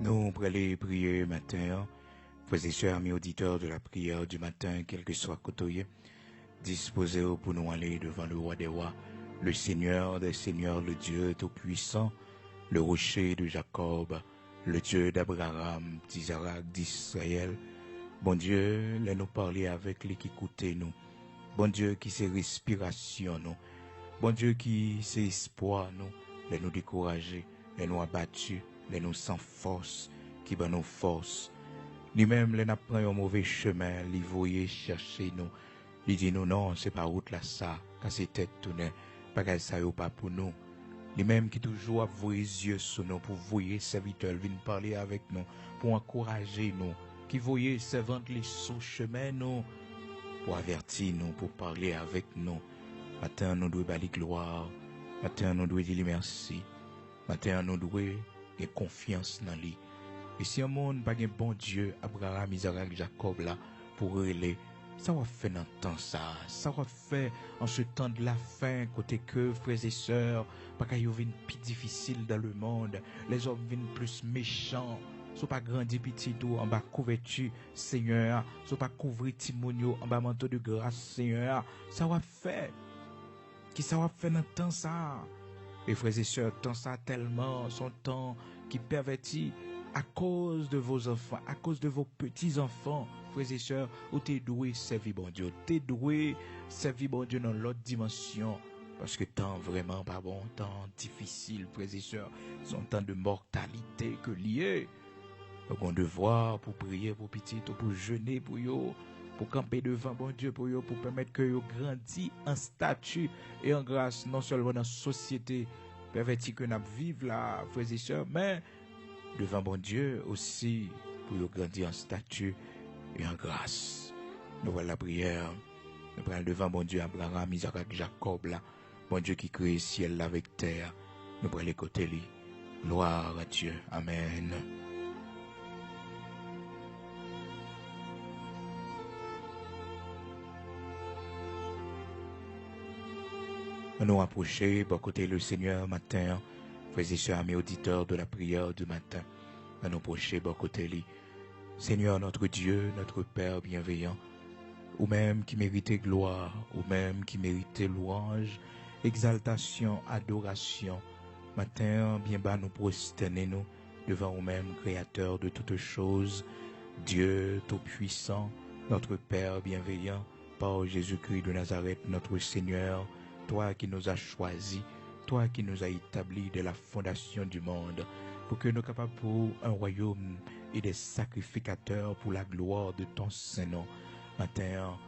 Nous pour aller prier matin, frères et sœurs, amis auditeurs de la prière du matin, quel que soit côté, disposez pour nous aller devant le roi des rois, le Seigneur des seigneurs, le Dieu tout-puissant, le rocher de Jacob, le Dieu d'Abraham, d'Isaac, d'Israël. Bon Dieu, laisse nous parler avec les qui écoutent nous. Bon Dieu qui c'est respiration nous. Bon Dieu qui c'est espoir nous. Laisse nous décourager, laisse nous abattus, laisse nous sans force, qui bat nos forces. Lui-même, laisse nous prendre un mauvais chemin, lui voyer chercher nous. Il dit nous non, c'est pas route là ça, quand c'est tête tournée, pas qu'elle ça ou pas pour nous. Lui-même qui toujours a vos yeux sur nous pour voyer serviteurs, viennent parler avec nous, pour encourager nous, qui voyait servante les sous chemin nous, pour avertir nous, pour parler avec nous. Matin, nous devons bâtir gloire. Matin, nous devons dire merci. Matin, nous devons avoir confiance dans lui. Et si un monde n'a pas un bon Dieu, Abraham, Isaac, Jacob là, pour relayer, ça va faire dans le temps ça va faire en ce temps de la fin, côté que, frères et sœurs, pas qu'il y ait plus difficile dans le monde, les hommes viennent plus méchants, soit pas grandi petit tout en bas couverture, Seigneur, soit pas couvrir timonio en bas manteau de grâce, Seigneur, ça va faire, qui ça va faire dans le temps ça, et frères et sœurs, temps ça tellement, son temps qui pervertit, à cause de vos enfants, à cause de vos petits-enfants, frères et sœurs, où t'es doué servir bon Dieu, t'es doué servir bon Dieu dans l'autre dimension, parce que temps vraiment pas bon, temps difficile, frères et sœurs, son temps de mortalité que lié, donc on devoir pour prier pour petit, pour jeûner pour eux, pour camper devant bon Dieu pour eux, pour permettre que eux grandissent en statut et en grâce, non seulement dans la société pervertie que nous vivons là, frères et sœurs, mais devant bon Dieu aussi pour grandir en statut et en grâce. Nous voilà la prière. Nous prenons devant bon Dieu Abraham, Isaac, Jacob là. Bon Dieu qui crée le ciel là avec terre. Nous prenons les côtés lui. Gloire à Dieu. Amen. Nous approcher, bon côté le Seigneur matin. Frères et sœurs, amis auditeurs de la prière du matin, à nous approcher, bon côté lui. Seigneur notre Dieu, notre Père bienveillant, ou même qui méritait gloire, ou même qui méritait louange, exaltation, adoration. Matin, bien bas nous prosterner nous devant nous-mêmes, Créateur de toutes choses, Dieu tout-puissant, notre Père bienveillant, par Jésus-Christ de Nazareth, notre Seigneur, toi qui nous as choisis, toi qui nous as établis de la fondation du monde, pour que nous soyons capables pour un royaume et des sacrificateurs pour la gloire de ton Saint-Nom. Matin,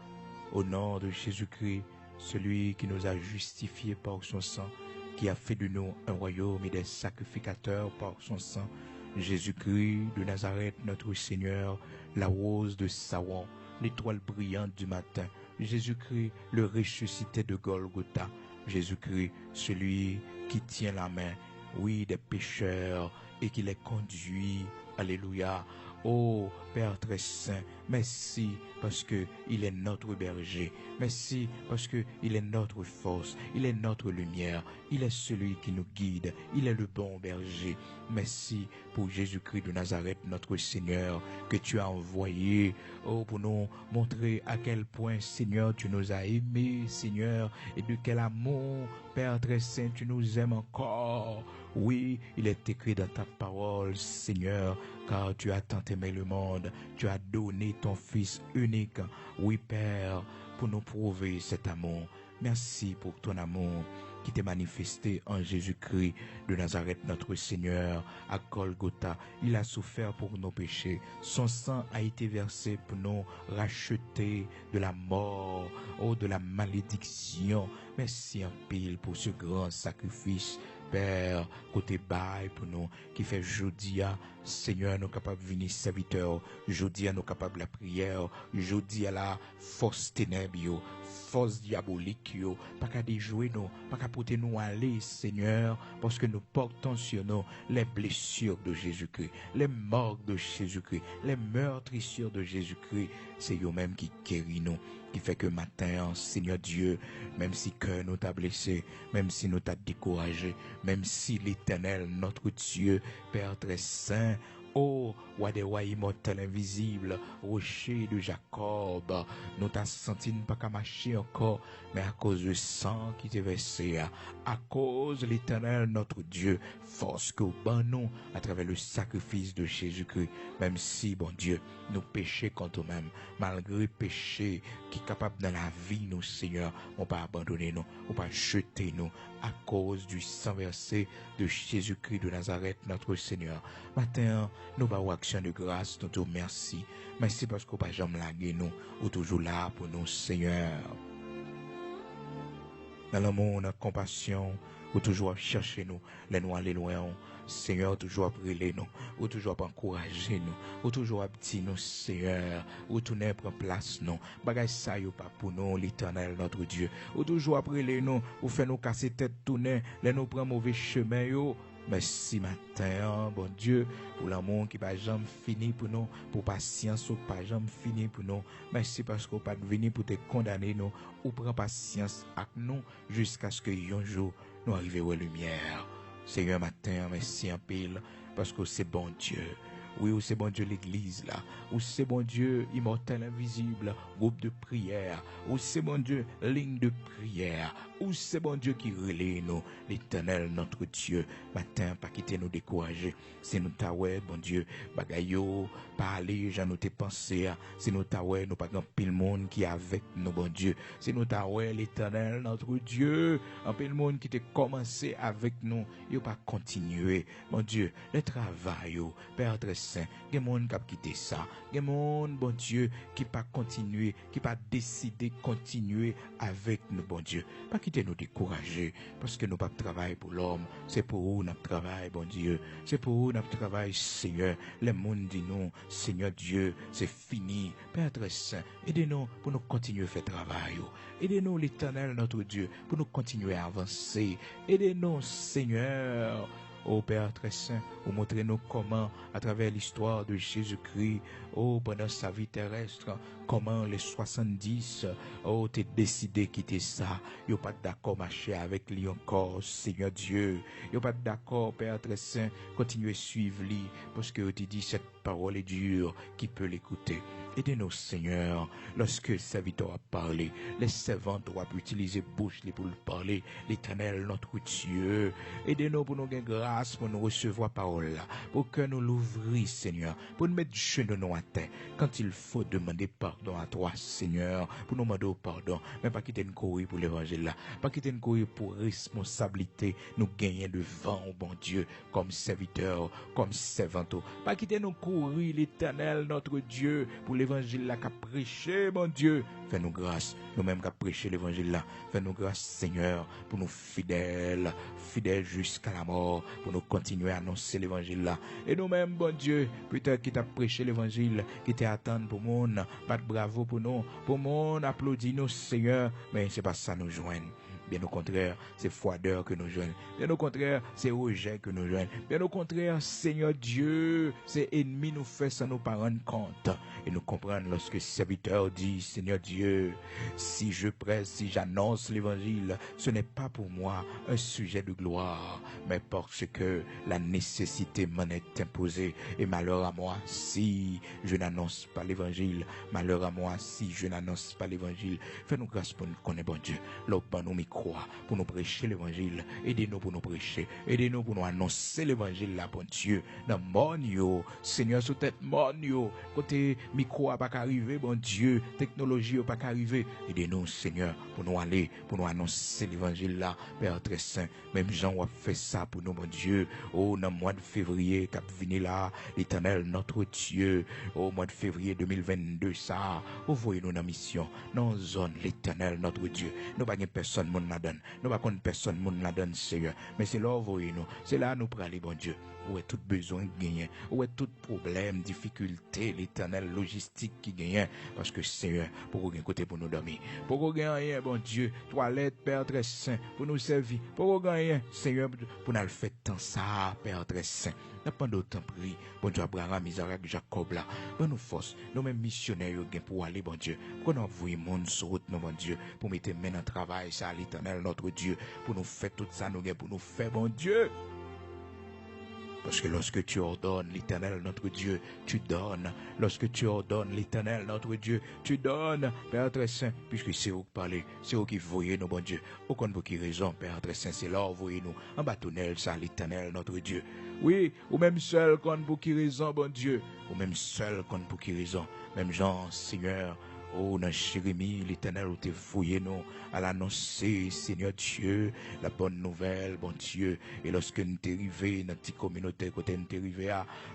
au nom de Jésus-Christ, celui qui nous a justifiés par son sang, qui a fait de nous un royaume et des sacrificateurs par son sang, Jésus-Christ de Nazareth, notre Seigneur, la rose de Saron, l'étoile brillante du matin, Jésus-Christ, le ressuscité de Golgotha, Jésus-Christ, celui qui tient la main, oui, des pécheurs et qui les conduit, alléluia. Oh, Père très saint, merci parce que il est notre berger. Merci parce que il est notre force, il est notre lumière, il est celui qui nous guide, il est le bon berger. Merci pour Jésus-Christ de Nazareth, notre Seigneur, que tu as envoyé, oh, pour nous montrer à quel point, Seigneur, tu nous as aimés, Seigneur, et de quel amour, Père très saint, tu nous aimes encore. Oui, il est écrit dans ta parole, Seigneur, car tu as tant aimé le monde, tu as donné ton Fils unique. Oui, Père, pour nous prouver cet amour. Merci pour ton amour qui t'est manifesté en Jésus-Christ de Nazareth, notre Seigneur, à Golgotha. Il a souffert pour nos péchés. Son sang a été versé pour nous racheter de la mort, oh, de la malédiction. Merci en pile pour ce grand sacrifice, Père, côté bail pour nous, qui fait Jodia, Seigneur, nous capables de venir serviteurs, Jodia, nous capables de la prière, Jodia, la force ténèbres, force diabolique, pas qu'à déjouer nous, pas qu'à porter nous aller, Seigneur, parce que nous portons sur nous les blessures de Jésus-Christ, les morts de Jésus-Christ, les meurtrissures de Jésus-Christ, c'est eux-mêmes qui guérit nous, qui fait que matin, Seigneur Dieu, même si cœur nous t'a blessé, même si nous t'a découragé, même si l'Éternel, notre Dieu, Père très saint, oh, roi des rois immortel invisible, rocher de Jacob, nous t'a senti ne pas qu'à marcher encore, mais à cause du sang qui t'est versé, à cause de l'Éternel, notre Dieu, force que ban nous à travers le sacrifice de Jésus-Christ, même si, bon Dieu, nous péchons contre nous-mêmes, malgré péché qui est capable dans la vie, nous, Seigneur, on pas abandonner nous, on pas jeter nous, à cause du sang versé de Jésus-Christ de Nazareth, notre Seigneur. Matin, nous avons action de grâce, nous te merci. Merci parce qu'on n'a pas jamais lagué nous, ou toujours là pour nous, Seigneur. Dans l'amour, dans la compassion, ou toujours chercher nous, les noirs, les loin, Seigneur, toujours brûler nous, ou toujours encourager nous, ou toujours dire nous, Seigneur, ou tourner prendre place nous, bagay ça yo pas pour nous, l'Éternel, notre Dieu, ou toujours brûler nous, ou faire nous casser tête tourner, les nous prendre mauvais chemin yo. Merci matin, bon Dieu, pour l'amour qui va jamais finir pour nous, pour patience qui va jamais finir pour nous. Merci parce qu'on pas venir pour te condamner nous, ou prendre patience avec nous jusqu'à ce que un jour nous arrivions aux lumières. Seigneur matin, merci en pile parce que c'est bon Dieu. Oui, c'est bon Dieu l'église là. Ou c'est bon Dieu immortel invisible, groupe de prière. Ou c'est bon Dieu ligne de prière. Ou c'est bon Dieu qui relaie nous, l'Éternel notre Dieu. Matin, pas quitter nous décourager. C'est nous taoué, bon Dieu, bagayo, parler, j'en nous tes pensées. C'est nous taoué, nous pas grand pile monde qui est avec nous, bon Dieu. C'est nous taoué, l'Éternel notre Dieu. Un pile monde qui t'a commencé avec nous, il pas continuer. Mon Dieu, le travail, Père très saint, il y a des gens qui ont quitté ça. Il y a des gens, bon Dieu, qui pas continuer, qui pas décider de continuer avec nous, bon Dieu. Pas quitter nous décourager, parce que nous pas travail pour l'homme, c'est pour vous notre travail, bon Dieu. C'est pour vous notre travail, Seigneur. Les monde dit nous, Seigneur Dieu, c'est fini. Père très saint, aidez-nous pour nous continuer à faire travail. Aidez-nous, l'Éternel, notre Dieu, pour nous continuer à avancer. Aidez-nous, Seigneur. Oh Père très saint, vous montrez-nous comment, à travers l'histoire de Jésus-Christ, oh, pendant sa vie terrestre, comment les 70, oh, t'es décidé de quitter ça. Yo pas d'accord marcher avec lui encore, Seigneur Dieu. Yo pas d'accord, Père très saint, continuez à suivre lui, parce que tu dis cette parole est dure, qui peut l'écouter. Aidez-nous, Seigneur, lorsque le serviteur a parlé, les servants doivent utiliser bouche pour le parler. L'Éternel, notre Dieu, aidez-nous pour nous gagner grâce, pour nous recevoir parole là, pour que nous l'ouvrions, Seigneur, pour nous mettre genoux à terre. Quand il faut demander pardon à toi, Seigneur, pour nous demander pardon, mais pas quitter nous courir pour l'évangile là, pas quitter nous courir pour responsabilité, nous gagner devant, oh bon Dieu, comme serviteur, comme servante, pas quitter nous courir, l'Éternel, notre Dieu, pour l'évangile là qu'a prêché, mon Dieu. Fais-nous grâce, nous-mêmes qu'a prêché l'évangile là. Fais-nous grâce, Seigneur, pour nous fidèles, fidèles jusqu'à la mort, pour nous continuer à annoncer l'évangile là. Et nous-mêmes, bon Dieu, peut-être qui t'a prêché l'évangile, qui t'attend pour monde, pas de bravo pour nous, pour monde, applaudis nous, Seigneur, mais c'est pas ça nous joignent. Bien au contraire, c'est froideur que nous joignent. Bien au contraire, c'est rejet que nous joignent. Bien au contraire, Seigneur Dieu, c'est ennemi nous fait sans nous pas rendre compte. Et nous comprendre lorsque le serviteur dit, Seigneur Dieu, si je presse, si j'annonce l'évangile, ce n'est pas pour moi un sujet de gloire, mais parce que la nécessité m'en est imposée. Et malheur à moi si je n'annonce pas l'évangile. Malheur à moi si je n'annonce pas l'évangile. Fais-nous grâce pour nous connaître, bon Dieu. L'open nous micro pour nous prêcher l'évangile. Aidez-nous pour nous prêcher. Aidez-nous pour nous annoncer l'évangile là, bon Dieu. Dans mon yo, Seigneur, sous tête mon yo, côté micro a pas arrivé, bon Dieu, technologie a pas arrivé. Aidez-nous, Seigneur, pour nous aller, pour nous annoncer l'évangile là, Père très saint. Même Jean a fait ça pour nous, bon Dieu. Oh, dans le mois de février, cap vini là, l'Éternel, notre Dieu. Au mois de février 2022, ça, envoyez-nous dans la mission, dans la zone, l'Éternel, notre Dieu. Nous pas personne monde la donne. Nous pas connaître personne monde la donne, Seigneur. Mais c'est là envoyez nous. C'est là nous pour aller, bon Dieu. Où est tout besoin de gagner? Où est tout problème, difficulté, l'Éternel, logistique qui gagne? Parce que Seigneur, pour qu'on ait côté pour nous dormir. Pour qu'on ait bon Dieu, toilette, Père très saint, pour nous servir. Pour qu'on ait Seigneur, pour nous le faire tant ça, Père très saint. N'a pas d'autant prix. Bon Dieu, Abraham, Isaac, Jacob là. Bon nous force. Nous mêmes missionnaires pour aller, bon Dieu. Pour nous envoyer monde sur route, bon Dieu. Pour mettre main dans le travail, ça, l'Éternel, notre Dieu. Pour nous faire tout ça, nous pour nous faire, bon Dieu. Parce que lorsque tu ordonnes, l'Éternel, notre Dieu, tu donnes. Lorsque tu ordonnes, l'Éternel, notre Dieu, tu donnes. Père très saint, puisque c'est vous qui parlez, c'est vous qui voyez nous, bon Dieu. Aucun de vous qui raison, Père très saint, c'est là où voyez nous. En bâtonnel, ça, l'Éternel, notre Dieu. Oui, ou même seul, quand vous qui raison, bon Dieu. Ou même seul, quand vous qui raison. Même Jean, Seigneur. Oh, dans Jérémie, l'Éternel, où t'es fouillé, nous, à l'annoncer, Seigneur Dieu, la bonne nouvelle, bon Dieu. Et lorsque nous t'es arrivé, dans notre communauté, côté nous t'es arrivé,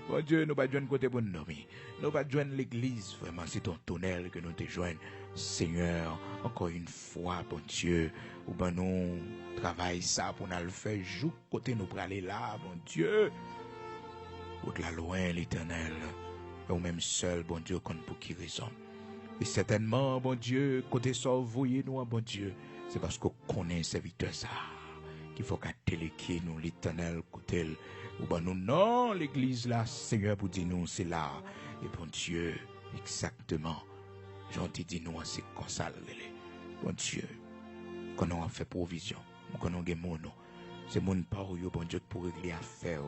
bon Dieu, nous pas joindre côté bon dormir. Nous pas joindre l'église, vraiment, c'est ton tonnerre que nous te joignons. Seigneur, encore une fois, bon Dieu, ou ben nous travaillons ça pour nous le faire, jour côté nous pour aller là, bon Dieu. Au-delà loin, l'Éternel, ou même seul, bon Dieu, qu'on pour qui raison. Et certainement, bon Dieu, côté ça, voyez nous, bon Dieu, c'est parce qu'on connaît serviteur ça, qu'il faut qu'à téléquer nous, l'Éternel, côté, ou ben nous, non, l'église là, Seigneur, pour dire nous, c'est là. Et bon Dieu, exactement, gentil dit nous, c'est comme ça, bon Dieu, qu'on a fait provision, qu'on a gagné mon nom. C'est mon part, bon Dieu, pour régler affaire.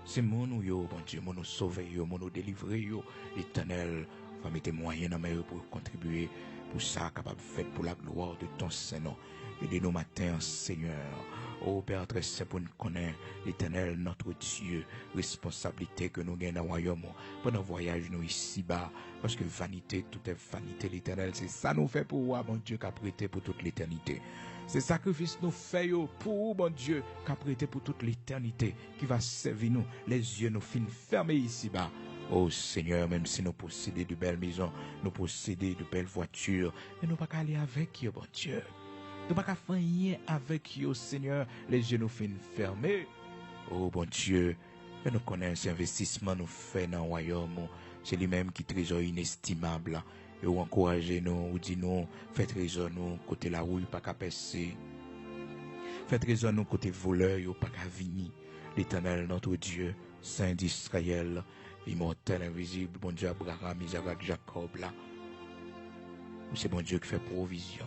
C'est mon nom, bon Dieu, mon sauver, mon délivrer, l'Éternel. Va mettre moyens dans mes pour contribuer pour ça capable de faire pour la gloire de ton Saint-Nom. Aidez-nous matin, Seigneur. Oh Père très saint, pour nous connaître l'Éternel, notre Dieu, responsabilité que nous gagnons dans le royaume pendant le voyage nous ici-bas. Parce que vanité, tout est vanité, l'Éternel. C'est ça nous fait pour voir, mon Dieu, qu'a prêté pour toute l'éternité. C'est sacrifice nous fait pour, bon Dieu, qu'a prêté pour toute l'éternité, qui va servir nous, les yeux nous fin fermés ici-bas. Oh Seigneur, même si nous possédons de belles maisons, nous possédons de belles voitures, mais nous ne pouvons pas aller avec eux, bon Dieu. Nous ne pouvons pas faire rien avec eux, Seigneur, les yeux nous fin fermés. Oh bon Dieu, nous connaissons l'investissement nous fait dans le royaume. C'est lui-même qui trésor inestimable. Et vous encouragez nous, ou dit nous, faites trésor nous, côté la rue, pas qu'à percer. Faites trésor nous, côté voleur, pas qu'à venir. L'Éternel, notre Dieu, Saint d'Israël, immortel, invisible, bon Dieu, Abraham, Isaac, Jacob, là. C'est bon Dieu qui fait provision.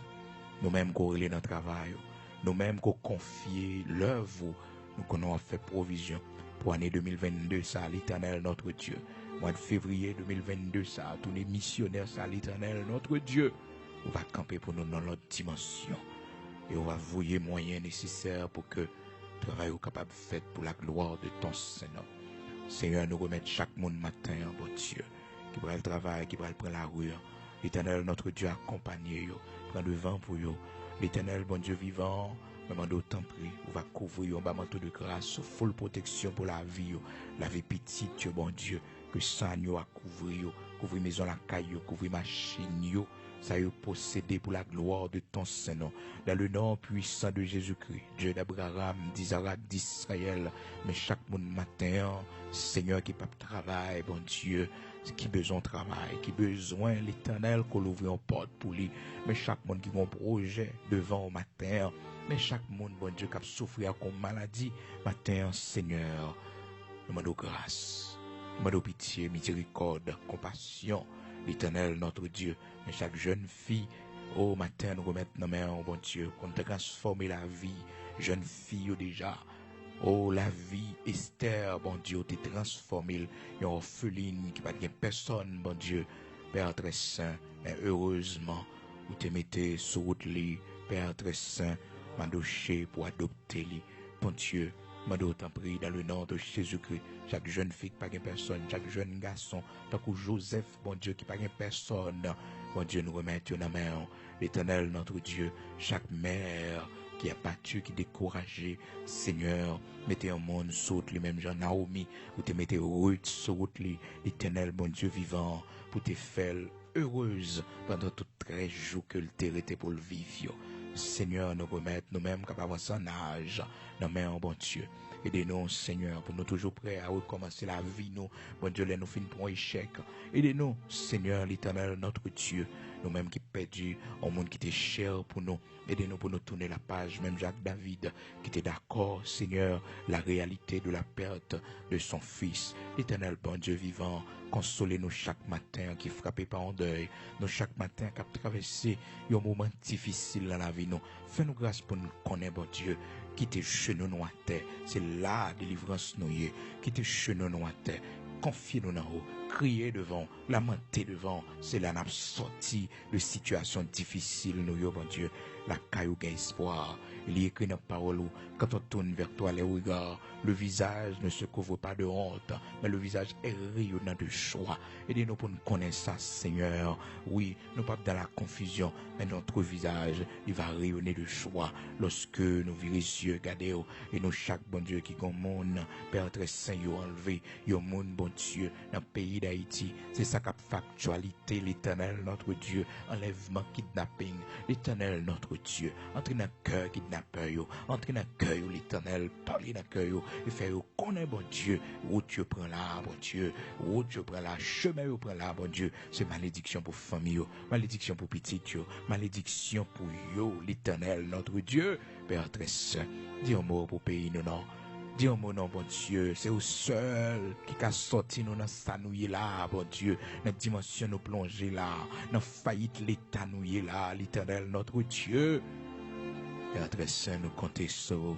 Nous-mêmes qu'on relève dans le travail. Nous-mêmes qu'on confie l'œuvre. Nous qu'on a fait provision. Pour l'année 2022, ça, l'Éternel, notre Dieu. mois de février 2022, ça, tous les missionnaires, ça, l'Éternel, notre Dieu, on va camper pour nous dans notre dimension. Et on va vouer moyens nécessaires pour que le travail soit capable de faire pour la gloire de ton Seigneur. Seigneur, nous remettre chaque monde matin, bon Dieu, qui va le travail, qui va prendre la rue. L'Éternel, notre Dieu, accompagner, prend le vent pour eux. L'Éternel, bon Dieu vivant, demande autant prix, on va couvrir, on va manteau de grâce, full protection pour la vie petite, bon Dieu, que ça nous a couvrir maison la caillou, couvrir machine, ça y possédé pour la gloire de ton Seigneur. Dans le nom puissant de Jésus-Christ, Dieu d'Abraham, d'Isaac, d'Israël, mais chaque monde matin, Seigneur qui pas travail, bon Dieu, qui besoin de travail, qui besoin l'Éternel qu'on ouvre une porte pour lui, mais chaque monde qui a un projet devant au matin, mais chaque monde, bon Dieu, qui a souffert comme maladie, matin, Seigneur, nous demandons grâce, nous demandons pitié, miséricorde, compassion, l'Éternel, notre Dieu, mais chaque jeune fille, au matin, nous remettons nos mains, bon Dieu, qu'on transforme la vie, jeune fille déjà, oh, la vie, Esther, bon Dieu, t'es transformé, une orpheline qui n'a pas de personne, bon Dieu, Père très saint, mais heureusement, vous te mettez sur route, Père très saint, m'adoucher pour adopter, bon Dieu, m'adou t'en prie, dans le nom de Jésus-Christ, chaque jeune fille qui n'a pas de personne, chaque jeune garçon, tant que Joseph, bon Dieu, qui n'a pas de personne, bon Dieu, nous remettons dans la main, l'Éternel, notre Dieu, chaque mère, qui a battu, qui découragé, Seigneur, mettez un monde saute, les mêmes gens, Naomi, ou te mettez Ruth saute, l'Éternel, bon Dieu vivant, pour te faire heureuse pendant tout 13 jours que le terre était pour le vivre. Seigneur, nous remettre nous-mêmes capables en âge, nos mains, bon Dieu. Aidez-nous, Seigneur, pour nous toujours prêts à recommencer la vie, nous, bon Dieu, nous finissons pour un échec. Aidez-nous, Seigneur, l'Éternel, notre Dieu, nous-mêmes qui perdus, au monde qui était cher pour nous. Aidez-nous pour nous tourner la page, même Jacques David, qui était d'accord, Seigneur, la réalité de la perte de son fils. L'Éternel, bon Dieu vivant, consolez-nous chaque matin qui frappait pas en deuil, nous chaque matin qui a traversé un moment difficile dans la vie, nous. Fais-nous grâce pour nous connaître, bon Dieu, qui te genoux nous à terre. C'est la délivrance nous y est, qui te genoux nous à terre. Confiez-nous dans haut, criez devant, lamenter devant, c'est là n'a sorti de situations difficiles, nous, bon Dieu, la caillou gain espoir. Il y écrit dans la parole, quand on tourne vers toi les regards, le visage ne se couvre pas de honte, mais le visage est rayonnant de joie. Aidez-nous pour nous connaître ça, Seigneur. Oui, nous pas dans la confusion, mais notre visage, il va rayonner de joie lorsque nous virons les yeux, regardez, et nous chaque bon Dieu qui comme monde, Père très saint, il enlevé, il monde, bon Dieu, dans le pays d'Haïti. C'est ça qu'a factualité, l'Éternel, notre Dieu, enlèvement, kidnapping, l'Éternel, notre Dieu, entrer dans le cœur, kidnappeur, entrer dans le cœur, l'Éternel, parler dans le cœur, et faire connaître, bon Dieu, où Dieu prend là, bon Dieu, où Dieu prend là, chemin où prend là, bon Dieu, c'est malédiction pour famille, malédiction pour petit, malédiction pour yo, l'Éternel, notre Dieu, Père très saint, dis un mot pour pays, nous, non. Dis un mot, non, bon Dieu, c'est au seul qui a sorti nous dans sa nouille là, bon Dieu, dans dimension nous plonger là, dans faillite l'état nouille là, l'Éternel, notre Dieu. Père très saint, nous comptons sur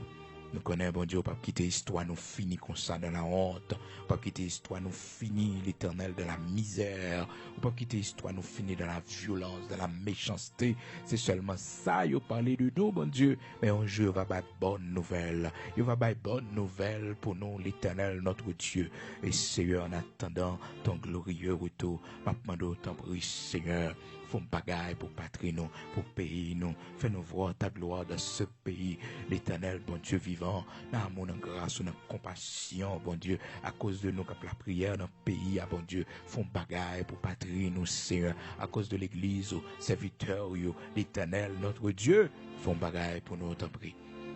nous connaissons, bon Dieu, pas quitter l'histoire, nous finit comme ça dans la honte, pas quitter l'histoire, nous finit l'Éternel dans la misère, pas quitter l'histoire, nous finit dans la violence, dans la méchanceté. C'est seulement ça, il parler de nous, bon Dieu. Mais un jour, il va battre bonne nouvelle. Il va battre bonne nouvelle pour nous, l'Éternel, notre Dieu. Et Seigneur, en attendant ton glorieux retour, ma demande autant prie, Seigneur. Font bagaille pour patrie nous, pour pays nous. Fais-nous voir ta gloire dans ce pays. L'Éternel, bon Dieu vivant, dans l'amour, dans la grâce, dans la compassion, bon Dieu, à cause de nous, comme la prière dans le pays, bon Dieu, font bagaille pour patrie nous, Seigneur, à cause de l'Église, serviteurs, l'Éternel, notre Dieu, font bagaille pour nous, t'en prie.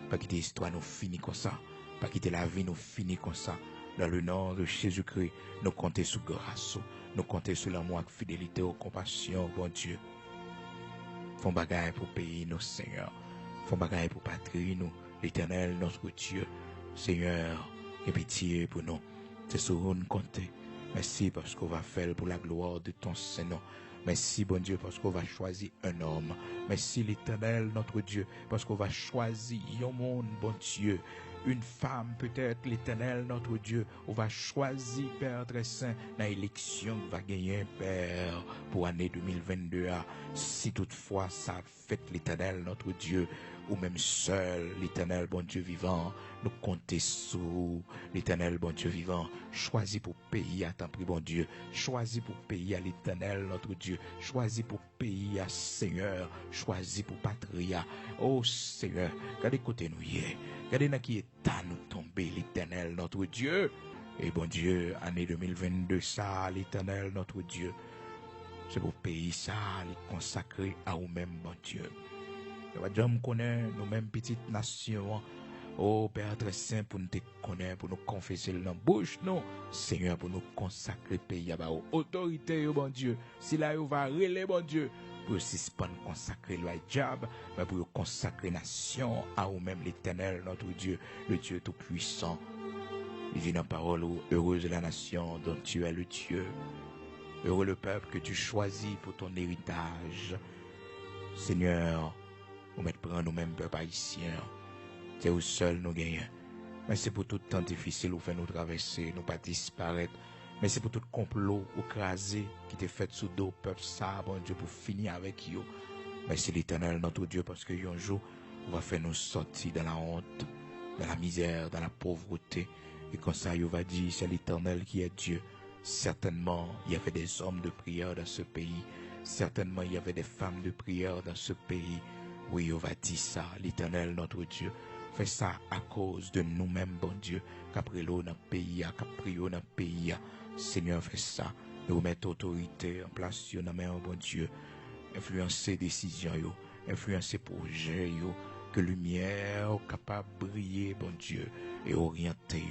Pas quitter l'histoire nous finit comme ça. Pas quitter la vie nous finit comme ça. Dans le nom de Jésus-Christ, nous comptons sous grâce. Nous comptons sur l'amour, la fidélité, la compassion, bon Dieu. Font bagaille pour pays nous, Seigneur. Font bagaille pour patrie nous, l'Éternel, notre Dieu. Seigneur, aie pitié pour nous. C'est sur nous compter. Merci parce qu'on va faire pour la gloire de ton Seigneur. Merci, bon Dieu, parce qu'on va choisir un homme. Merci, l'Éternel, notre Dieu, parce qu'on va choisir un monde, bon Dieu. Une femme, peut-être, l'Éternel, notre Dieu, on va choisir, Père très saint, dans l'élection qui va gagner, Père, pour l'année 2022. Si toutefois ça fait l'Éternel, notre Dieu, ou même seul, l'Éternel, bon Dieu vivant, nous compter sur l'Éternel, bon Dieu vivant, choisis pour payer à ton prix, bon Dieu, choisis pour payer à l'Éternel, notre Dieu, choisis pour payer à Seigneur, choisis pour patria, oh Seigneur, regardez côté nous hier, regardez dans qui état nous tomber, l'Éternel, notre Dieu, et bon Dieu, année 2022, ça, l'Éternel, notre Dieu, c'est pour payer ça, les consacrer à vous-même, bon Dieu. Nous connaissons nous-mêmes petites nations. Oh Père très saint, pour nous te connaître, pour nous confesser dans la bouche, non, Seigneur, pour nous consacrer pays à la autorité, bon Dieu. Si là, vous va relayer, bon Dieu, pour aussi pas nous consacrer le diable, mais pour nous consacrer nation à vous-même, l'Éternel, notre Dieu, le Dieu tout-puissant. Il dit dans la parole, heureuse la nation dont tu es le Dieu. Heureux le peuple que tu choisis pour ton héritage. Seigneur, nous mettons nous-mêmes, peuple haïtien. C'est où seul nous gagnons. Mais c'est pour tout temps difficile où fait nous traverser, nous pas disparaître. Mais c'est pour tout complot ou crasé qui t'est fait sous dos, peuple ça, bon Dieu, pour finir avec vous. Mais c'est l'Éternel, notre Dieu, parce que un jour, on va faire nous sortir dans la honte, dans la misère, dans la pauvreté. Et comme ça, il va dire, c'est l'Éternel qui est Dieu. Certainement, il y avait des hommes de prière dans ce pays. Certainement, il y avait des femmes de prière dans ce pays. Oui, on va dire ça, l'Éternel, notre Dieu. Fait ça à cause de nous-mêmes, bon Dieu. Qu'après l'eau dans le pays, qu'après l'eau dans le pays. Seigneur, fait ça. Nous mettons autorité en place, dans main, bon Dieu. Influencer décisions, influencer projets, que lumière capable de briller, bon Dieu, et orienter,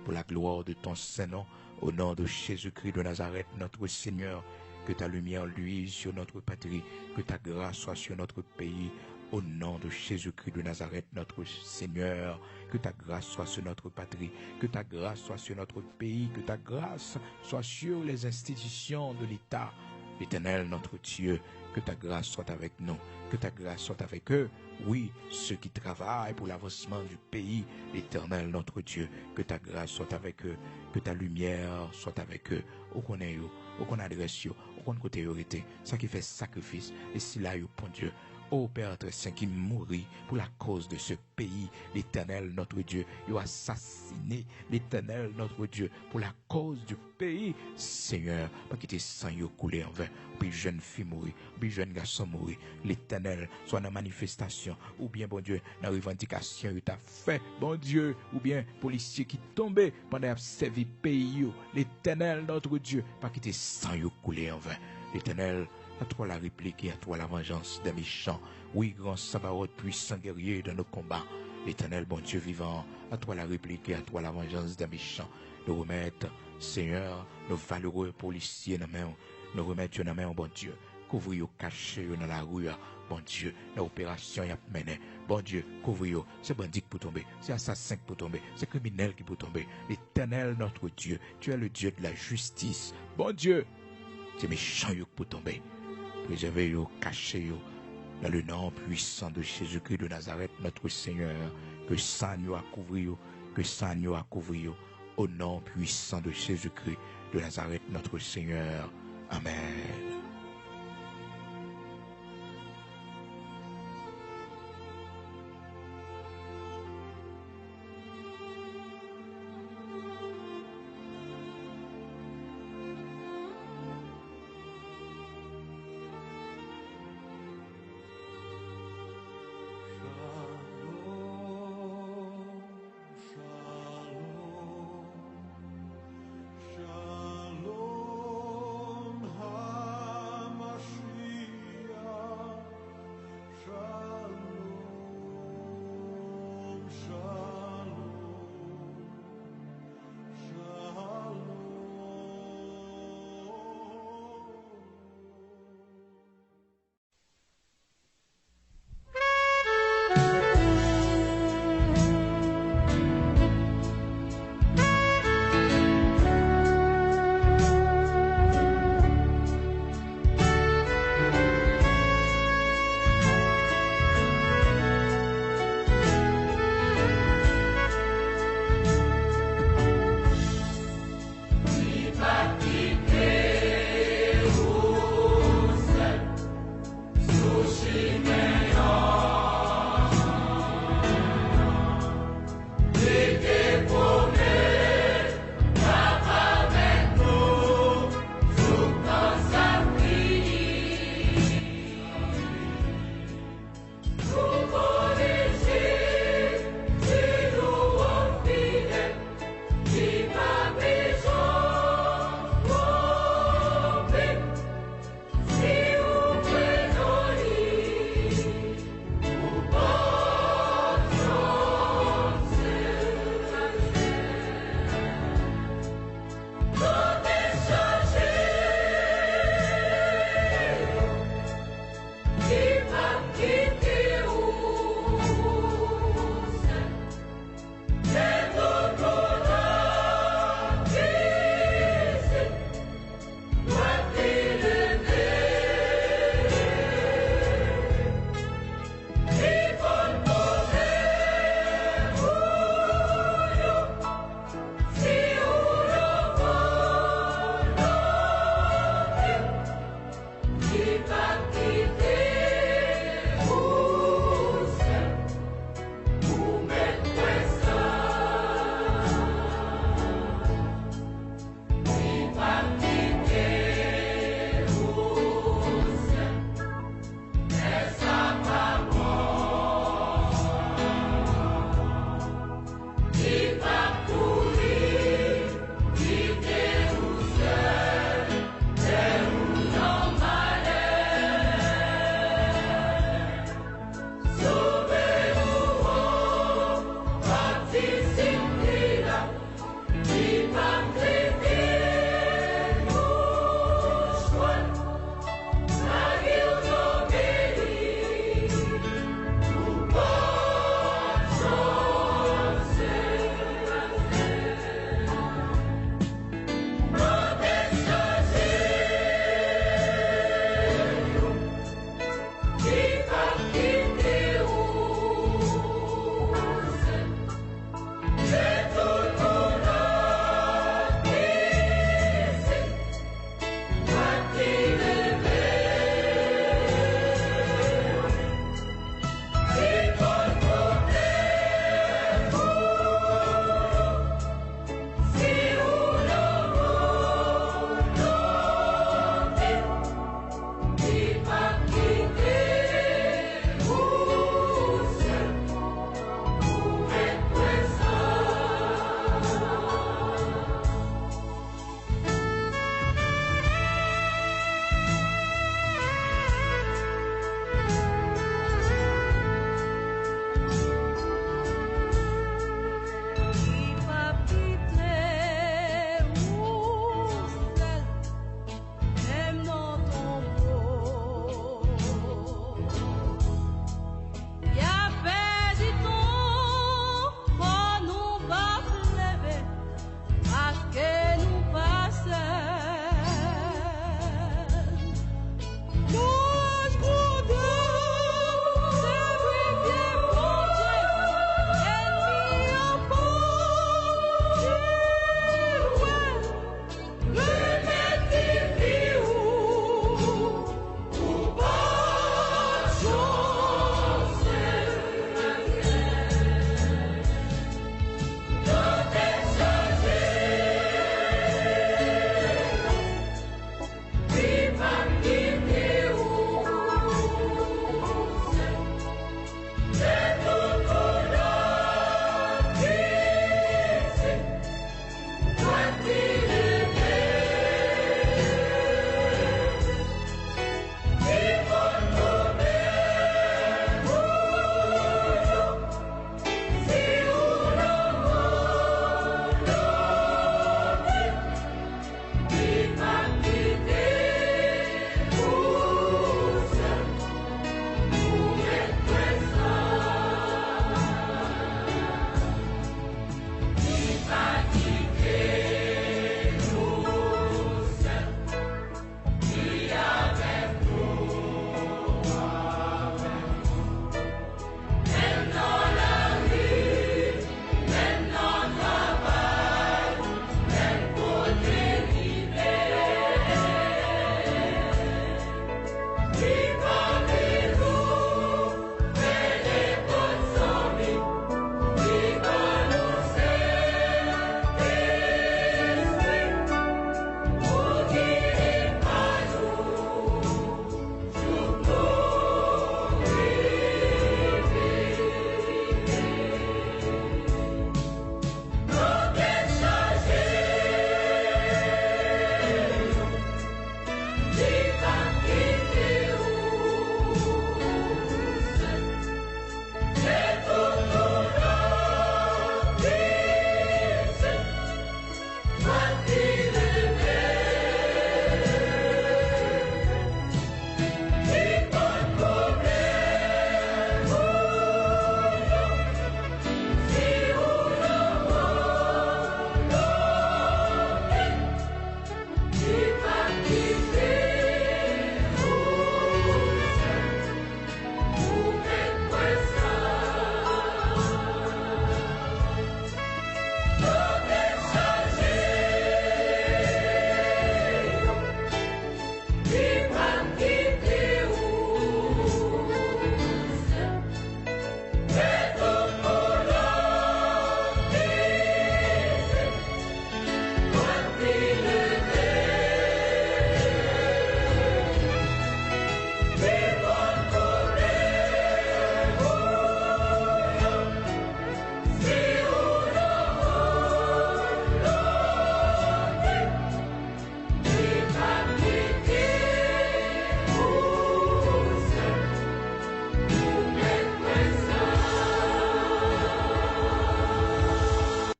pour la gloire de ton Saint-Nom. Au nom de Jésus-Christ de Nazareth, notre Seigneur, que ta lumière luise sur notre patrie, que ta grâce soit sur notre pays. Au nom de Jésus-Christ de Nazareth, notre Seigneur, que ta grâce soit sur notre patrie, que ta grâce soit sur notre pays, que ta grâce soit sur les institutions de l'État. L'Éternel, notre Dieu, que ta grâce soit avec nous, que ta grâce soit avec eux. Oui, ceux qui travaillent pour l'avancement du pays, l'Éternel, notre Dieu, que ta grâce soit avec eux, que ta lumière soit avec eux. Où qu'on est, où qu'on adresse, où qu'on côté été, ça qui fait sacrifice, et si là, bon Dieu, ô Père très saint qui mourit pour la cause de ce pays, l'Éternel, notre Dieu, il a assassiné l'Éternel, notre Dieu, pour la cause du pays, Seigneur, pas quitter sang yo couler en vain, puis jeune fille mourir, puis jeune garçon mourir, l'Éternel, soit dans la manifestation, ou bien, bon Dieu, dans la revendication, il t'a fait, bon Dieu, ou bien, policier qui tombait pendant qu'il a servi pays, l'Éternel, notre Dieu, pas quitter sang yo couler en vain, l'Éternel, à toi la réplique et à toi la vengeance des méchants. Oui, grand Sabaoth, puissant guerrier dans nos combats. L'Éternel, bon Dieu vivant, à toi la réplique et à toi la vengeance des méchants. Nous remettre, Seigneur, nos valeureux policiers dans la main. Nous remettre dans la main, bon Dieu. Couvrir, cacher dans la rue, bon Dieu. L'opération y a mené. Bon Dieu, couvrir. C'est bandit pour tomber. C'est assassin pour tomber. C'est criminel qui peut tomber. L'Éternel, notre Dieu. Tu es le Dieu de la justice. Bon Dieu. C'est méchant pour tomber. Préservez-vous, cachez-vous dans le nom puissant de Jésus-Christ de Nazareth, notre Seigneur, que ça nous a couvert, que ça nous a couvert, au nom puissant de Jésus-Christ de Nazareth, notre Seigneur. Amen.